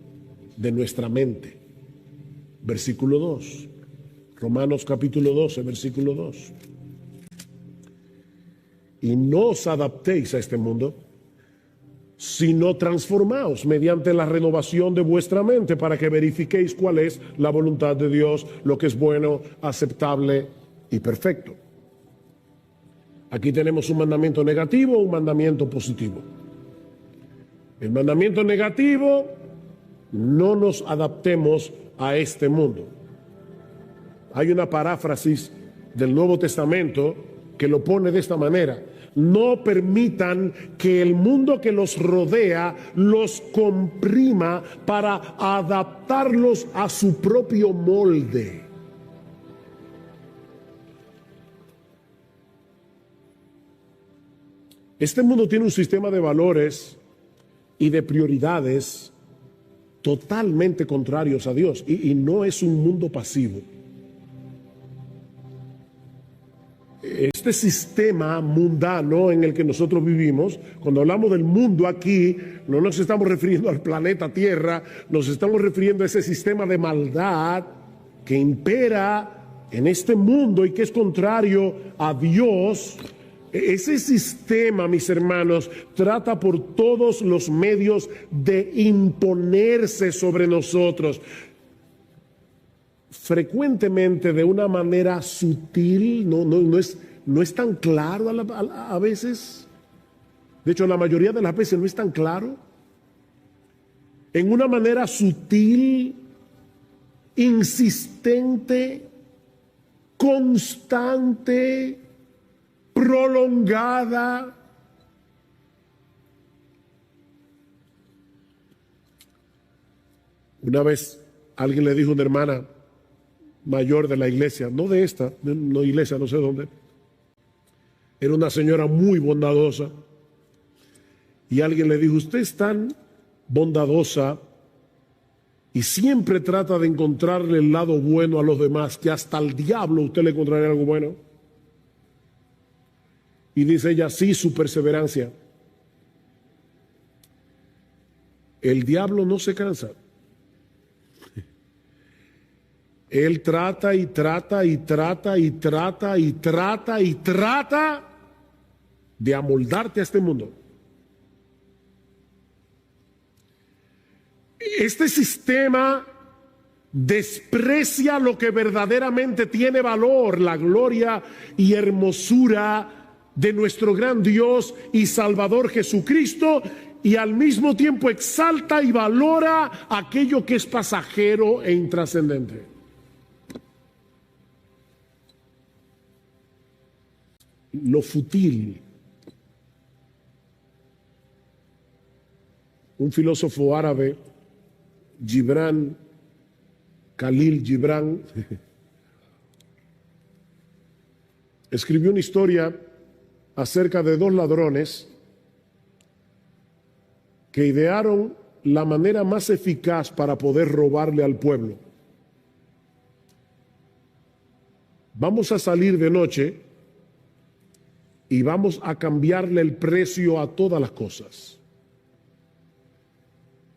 de nuestra mente. Versículo 2. Romanos capítulo 12, versículo 2. Y no os adaptéis a este mundo, sino transformaos mediante la renovación de vuestra mente para que verifiquéis cuál es la voluntad de Dios, lo que es bueno, aceptable y perfecto. Aquí tenemos un mandamiento negativo, un mandamiento positivo. El mandamiento negativo, no nos adaptemos a este mundo. Hay una paráfrasis del Nuevo Testamento que lo pone de esta manera: no permitan que el mundo que los rodea los comprima para adaptarlos a su propio molde. Este mundo tiene un sistema de valores y de prioridades totalmente contrarios a Dios, y no es un mundo pasivo. Este sistema mundano en el que nosotros vivimos, cuando hablamos del mundo aquí, no nos estamos refiriendo al planeta Tierra, nos estamos refiriendo a ese sistema de maldad que impera en este mundo y que es contrario a Dios. Ese sistema, mis hermanos, trata por todos los medios de imponerse sobre nosotros, frecuentemente de una manera sutil, no es tan claro a veces. De hecho, la mayoría de las veces no es tan claro. En una manera sutil, insistente, constante, prolongada. Una vez alguien le dijo a una hermana mayor de la iglesia, no de esta, no iglesia, no sé dónde, era una señora muy bondadosa, y alguien le dijo: usted es tan bondadosa y siempre trata de encontrarle el lado bueno a los demás, que hasta al diablo usted le encontraría algo bueno. Y dice ella: sí, su perseverancia. El diablo no se cansa. Él trata y trata y trata y trata y trata y trata de amoldarte a este mundo. Este sistema desprecia lo que verdaderamente tiene valor, la gloria y hermosura de nuestro gran Dios y Salvador Jesucristo, y al mismo tiempo exalta y valora aquello que es pasajero e intrascendente. Lo fútil. Un filósofo árabe, Khalil Gibran, escribió una historia acerca de dos ladrones que idearon la manera más eficaz para poder robarle al pueblo. Vamos a salir de noche y vamos a cambiarle el precio a todas las cosas.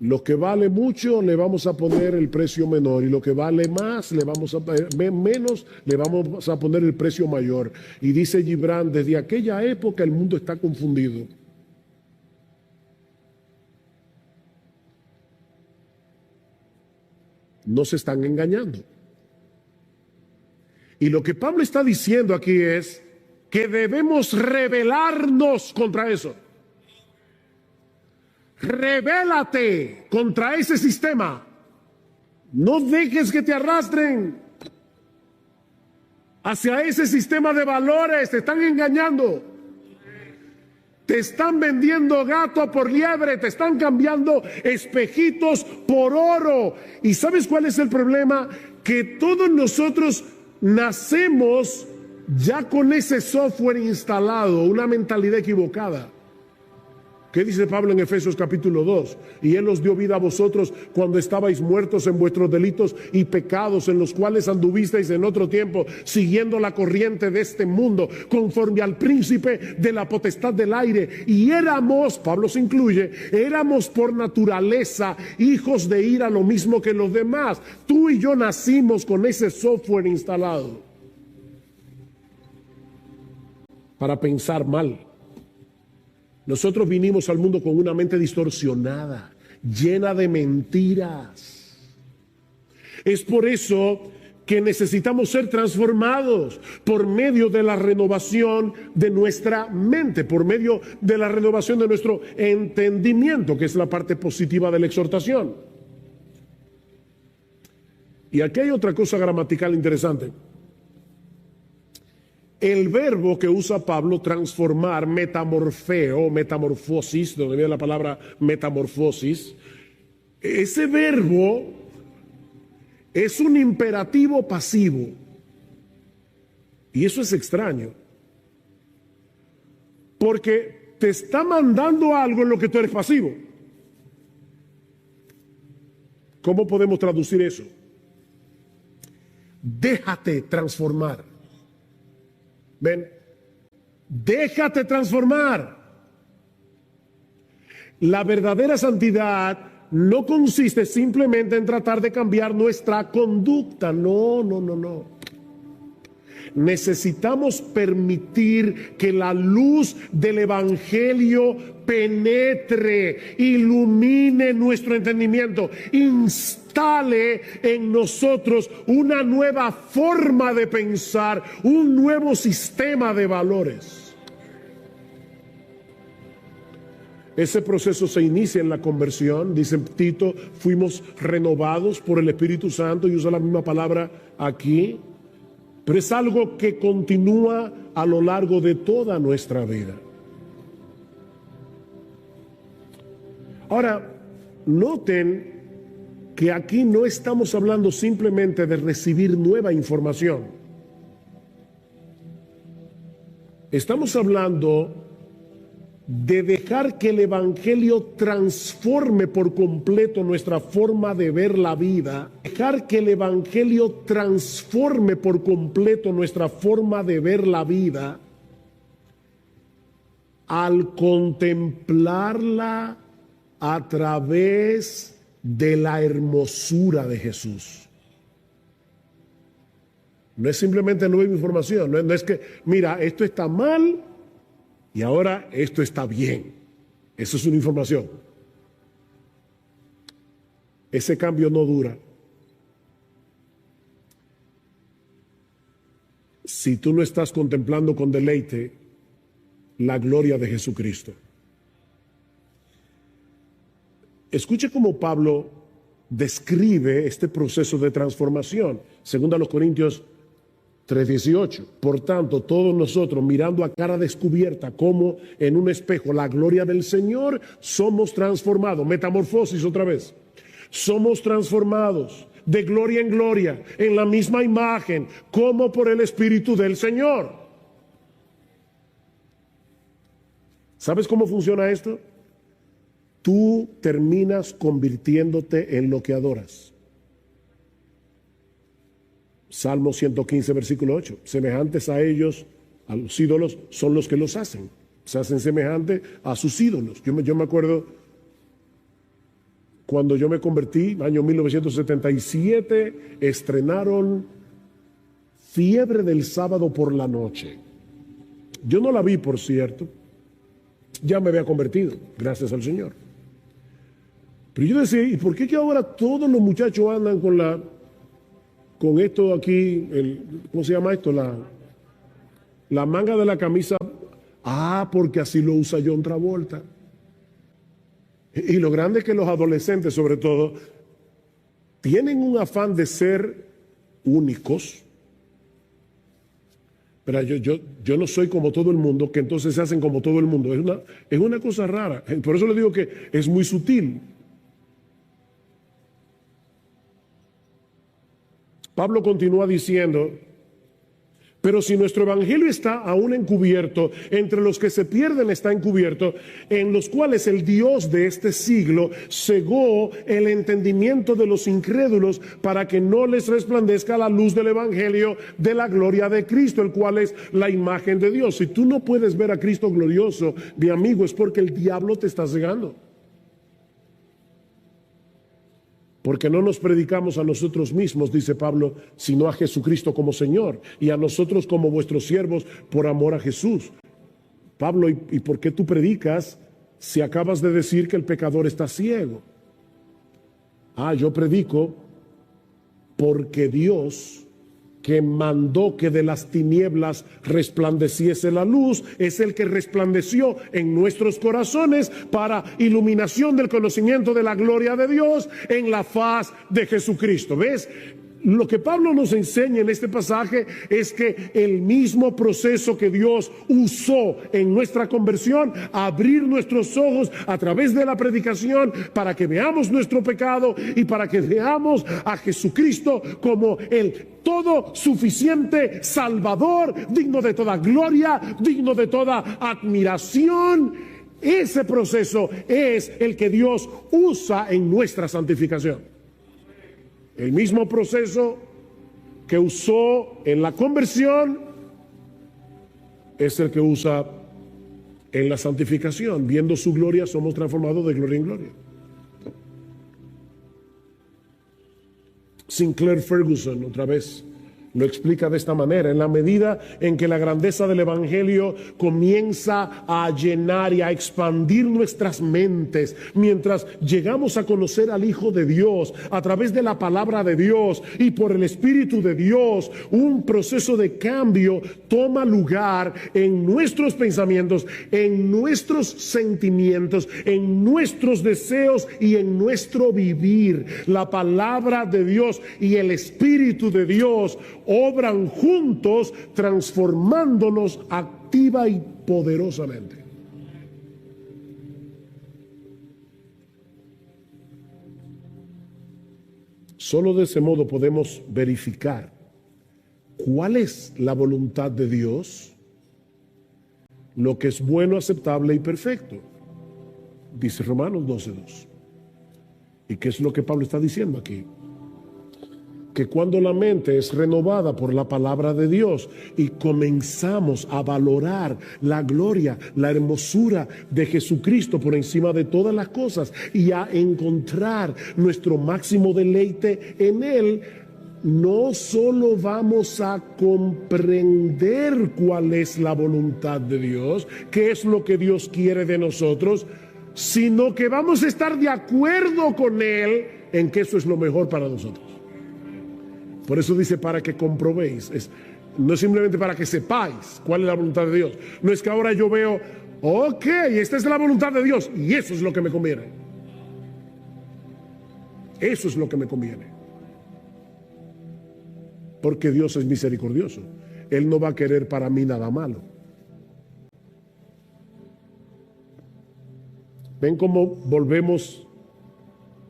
Lo que vale mucho le vamos a poner el precio menor, y lo que vale más menos le vamos a poner el precio mayor. Y dice Gibran, desde aquella época el mundo está confundido. Nos están engañando. Y lo que Pablo está diciendo aquí es que debemos rebelarnos contra eso. Rebélate contra ese sistema. No dejes que te arrastren hacia ese sistema de valores. Te están engañando. Te están vendiendo gato por liebre. Te están cambiando espejitos por oro. ¿Y sabes cuál es el problema? Que todos nosotros nacemos ya con ese software instalado, una mentalidad equivocada. ¿Qué dice Pablo en Efesios capítulo 2? Y Él os dio vida a vosotros cuando estabais muertos en vuestros delitos y pecados, en los cuales anduvisteis en otro tiempo, siguiendo la corriente de este mundo, conforme al príncipe de la potestad del aire. Y éramos, Pablo se incluye, éramos por naturaleza hijos de ira, lo mismo que los demás. Tú y yo nacimos con ese software instalado para pensar mal. Nosotros vinimos al mundo con una mente distorsionada, llena de mentiras. Es por eso que necesitamos ser transformados por medio de la renovación de nuestra mente, por medio de la renovación de nuestro entendimiento, que es la parte positiva de la exhortación. Y aquí hay otra cosa gramatical interesante. El verbo que usa Pablo, transformar, metamorfeo, metamorfosis, donde viene la palabra metamorfosis, ese verbo es un imperativo pasivo. Y eso es extraño. Porque te está mandando algo en lo que tú eres pasivo. ¿Cómo podemos traducir eso? Déjate transformar. Ven, déjate transformar. La verdadera santidad no consiste simplemente en tratar de cambiar nuestra conducta. No. Necesitamos permitir que la luz del Evangelio penetre, ilumine nuestro entendimiento, instale en nosotros una nueva forma de pensar, un nuevo sistema de valores. Ese proceso se inicia en la conversión, dice Tito, fuimos renovados por el Espíritu Santo, y usa la misma palabra aquí. Pero es algo que continúa a lo largo de toda nuestra vida. Ahora, noten que aquí no estamos hablando simplemente de recibir nueva información. Estamos hablando de dejar que el Evangelio transforme por completo nuestra forma de ver la vida, dejar que el Evangelio transforme por completo nuestra forma de ver la vida al contemplarla a través de la hermosura de Jesús. No es simplemente nueva información, no es que, mira, esto está mal y ahora esto está bien. Eso es una información. Ese cambio no dura. Si tú no estás contemplando con deleite la gloria de Jesucristo. Escuche cómo Pablo describe este proceso de transformación. Según a los Corintios 3:18. Por tanto, todos nosotros, mirando a cara descubierta como en un espejo la gloria del Señor, somos transformados. Metamorfosis otra vez. Somos transformados de gloria en gloria, en la misma imagen, como por el Espíritu del Señor. ¿Sabes cómo funciona esto? Tú terminas convirtiéndote en lo que adoras. Salmo 115, versículo 8. Semejantes a ellos, a los ídolos, son los que los hacen. Se hacen semejantes a sus ídolos. Yo me acuerdo cuando yo me convertí, año 1977, estrenaron Fiebre del Sábado por la Noche. Yo no la vi, por cierto. Ya me había convertido, gracias al Señor. Pero yo decía, ¿y por qué que ahora todos los muchachos andan con esto aquí, ¿cómo se llama esto? La manga de la camisa. Porque así lo usa John Travolta. Y lo grande es que los adolescentes, sobre todo, tienen un afán de ser únicos. Pero yo no soy como todo el mundo, que entonces se hacen como todo el mundo. Es una cosa rara. Por eso le digo que es muy sutil. Pablo continúa diciendo, pero si nuestro evangelio está aún encubierto, entre los que se pierden está encubierto, en los cuales el Dios de este siglo cegó el entendimiento de los incrédulos para que no les resplandezca la luz del evangelio de la gloria de Cristo, el cual es la imagen de Dios. Si tú no puedes ver a Cristo glorioso, mi amigo, es porque el diablo te está cegando. Porque no nos predicamos a nosotros mismos, dice Pablo, sino a Jesucristo como Señor y a nosotros como vuestros siervos por amor a Jesús. Pablo, ¿y por qué tú predicas si acabas de decir que el pecador está ciego? Yo predico porque Dios, que mandó que de las tinieblas resplandeciese la luz, es el que resplandeció en nuestros corazones para iluminación del conocimiento de la gloria de Dios en la faz de Jesucristo. ¿Ves? Lo que Pablo nos enseña en este pasaje es que el mismo proceso que Dios usó en nuestra conversión, abrir nuestros ojos a través de la predicación para que veamos nuestro pecado y para que veamos a Jesucristo como el todo suficiente Salvador, digno de toda gloria, digno de toda admiración. Ese proceso es el que Dios usa en nuestra santificación. El mismo proceso que usó en la conversión es el que usa en la santificación. Viendo su gloria, somos transformados de gloria en gloria. Sinclair Ferguson, otra vez, lo explica de esta manera: en la medida en que la grandeza del evangelio comienza a llenar y a expandir nuestras mentes, mientras llegamos a conocer al Hijo de Dios a través de la palabra de Dios y por el Espíritu de Dios, un proceso de cambio toma lugar en nuestros pensamientos, en nuestros sentimientos, en nuestros deseos y en nuestro vivir. La palabra de Dios y el Espíritu de Dios obran juntos, transformándonos activa y poderosamente. Solo de ese modo podemos verificar cuál es la voluntad de Dios, lo que es bueno, aceptable y perfecto, dice Romanos 12:2. ¿Y qué es lo que Pablo está diciendo aquí? Que cuando la mente es renovada por la palabra de Dios y comenzamos a valorar la gloria, la hermosura de Jesucristo por encima de todas las cosas y a encontrar nuestro máximo deleite en Él, no solo vamos a comprender cuál es la voluntad de Dios, qué es lo que Dios quiere de nosotros, sino que vamos a estar de acuerdo con Él en que eso es lo mejor para nosotros. Por eso dice, para que comprobéis. No es simplemente para que sepáis cuál es la voluntad de Dios. No es que ahora yo veo, ok, esta es la voluntad de Dios y eso es lo que me conviene. Eso es lo que me conviene. Porque Dios es misericordioso. Él no va a querer para mí nada malo. ¿Ven cómo volvemos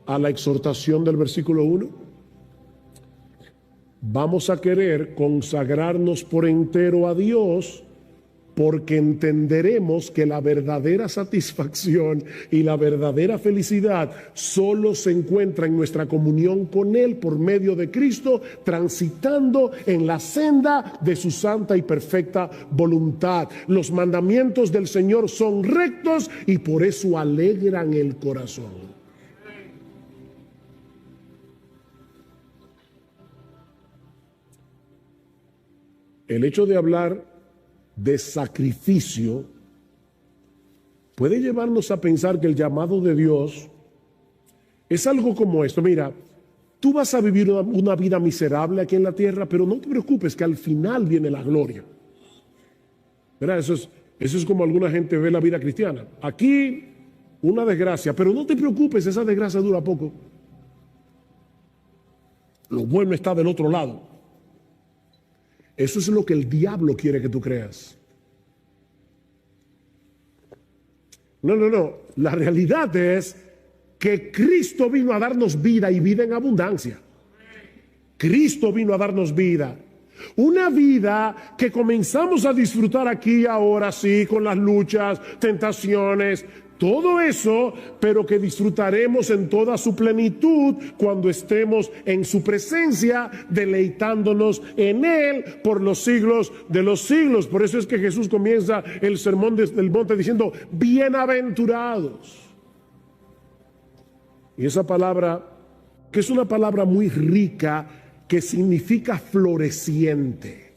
a la exhortación del versículo 1? Vamos a querer consagrarnos por entero a Dios porque entenderemos que la verdadera satisfacción y la verdadera felicidad solo se encuentra en nuestra comunión con Él por medio de Cristo, transitando en la senda de su santa y perfecta voluntad. Los mandamientos del Señor son rectos y por eso alegran el corazón. El hecho de hablar de sacrificio puede llevarnos a pensar que el llamado de Dios es algo como esto. Mira, tú vas a vivir una vida miserable aquí en la tierra, pero no te preocupes que al final viene la gloria. ¿Verdad? Eso es como alguna gente ve la vida cristiana. Aquí una desgracia, pero no te preocupes, esa desgracia dura poco. Lo bueno está del otro lado. Eso es lo que el diablo quiere que tú creas. No. La realidad es que Cristo vino a darnos vida y vida en abundancia. Cristo vino a darnos vida. Una vida que comenzamos a disfrutar aquí ahora sí, con las luchas, tentaciones, todo eso, pero que disfrutaremos en toda su plenitud cuando estemos en su presencia, deleitándonos en Él por los siglos de los siglos. Por eso es que Jesús comienza el sermón del monte diciendo, bienaventurados. Y esa palabra, que es una palabra muy rica, que significa floreciente.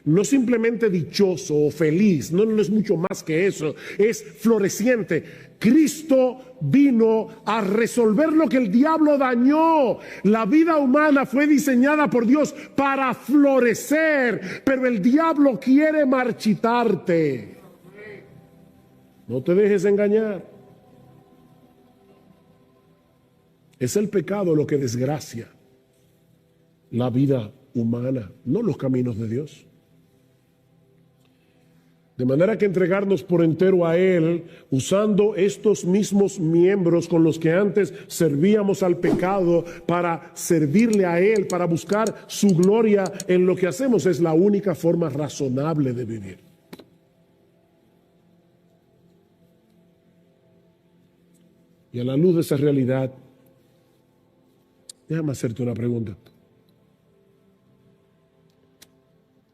No simplemente dichoso o feliz, no es mucho más que eso, es floreciente. Cristo vino a resolver lo que el diablo dañó. La vida humana fue diseñada por Dios para florecer, pero el diablo quiere marchitarte. No te dejes engañar. Es el pecado lo que desgracia la vida humana, no los caminos de Dios. De manera que entregarnos por entero a Él, usando estos mismos miembros con los que antes servíamos al pecado para servirle a Él, para buscar su gloria en lo que hacemos, es la única forma razonable de vivir. Y a la luz de esa realidad, déjame hacerte una pregunta.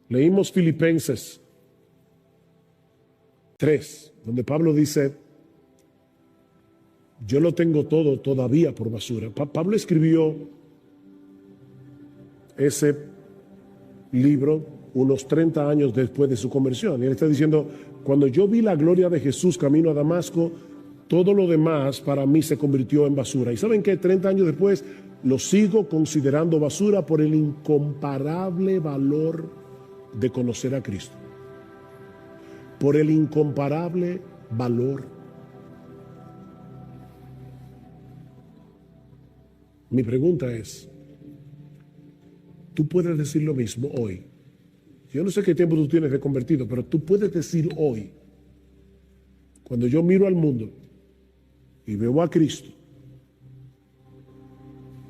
Leímos Filipenses 3, donde Pablo dice, yo lo tengo todo todavía por basura. Pablo escribió ese libro unos 30 años después de su conversión. Y él está diciendo, cuando yo vi la gloria de Jesús camino a Damasco, todo lo demás para mí se convirtió en basura. ¿Y saben qué? 30 años después lo sigo considerando basura por el incomparable valor de conocer a Cristo. Por el incomparable valor. Mi pregunta es, tú puedes decir lo mismo hoy. Yo no sé qué tiempo tú tienes de convertido, pero tú puedes decir hoy, cuando yo miro al mundo y veo a Cristo,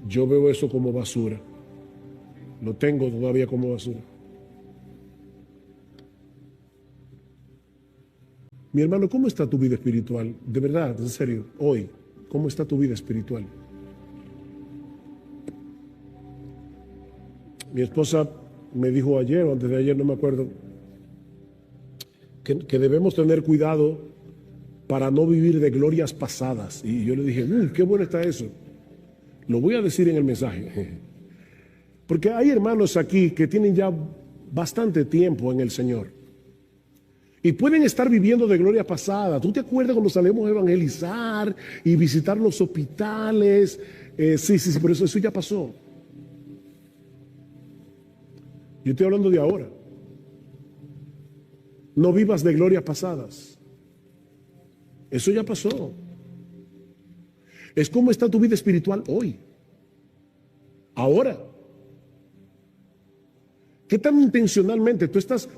yo veo eso como basura. Lo tengo todavía como basura. Mi hermano, ¿cómo está tu vida espiritual? De verdad, en serio, hoy, ¿cómo está tu vida espiritual? Mi esposa me dijo ayer o antes de ayer, no me acuerdo, que debemos tener cuidado para no vivir de glorias pasadas. Y yo le dije, qué bueno está eso. Lo voy a decir en el mensaje. Porque hay hermanos aquí que tienen ya bastante tiempo en el Señor y pueden estar viviendo de gloria pasada. ¿Tú te acuerdas cuando salimos a evangelizar y visitar los hospitales? Sí, pero eso ya pasó. Yo estoy hablando de ahora. No vivas de glorias pasadas. Eso ya pasó. Es como está tu vida espiritual hoy. Ahora. ¿Qué tan intencionalmente tú estás?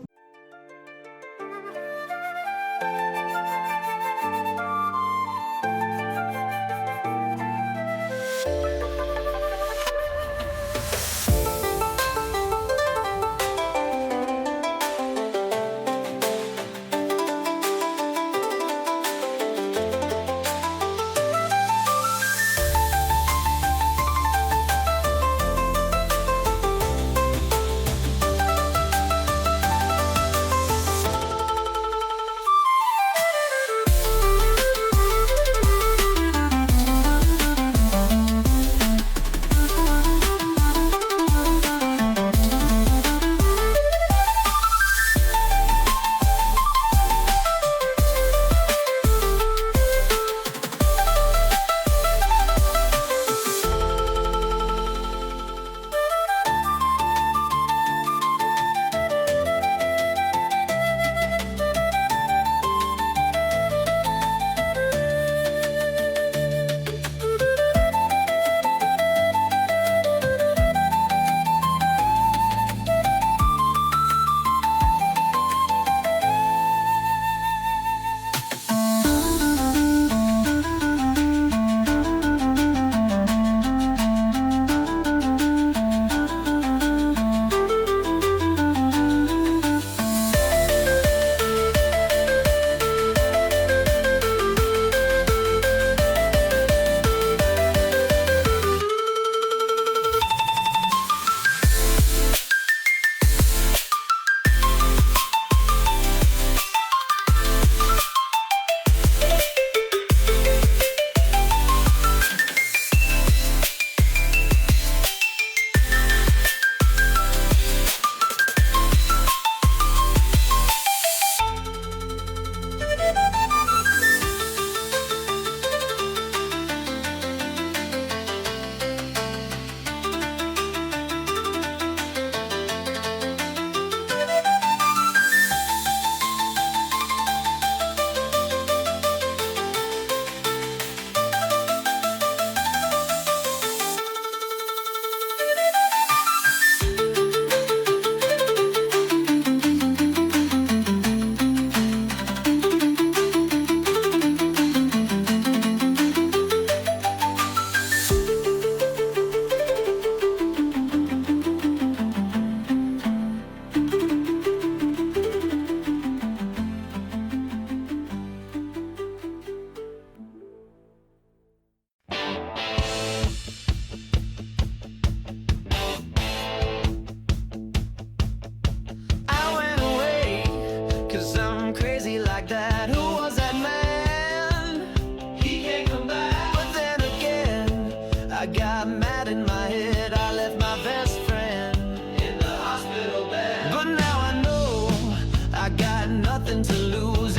nothing to lose.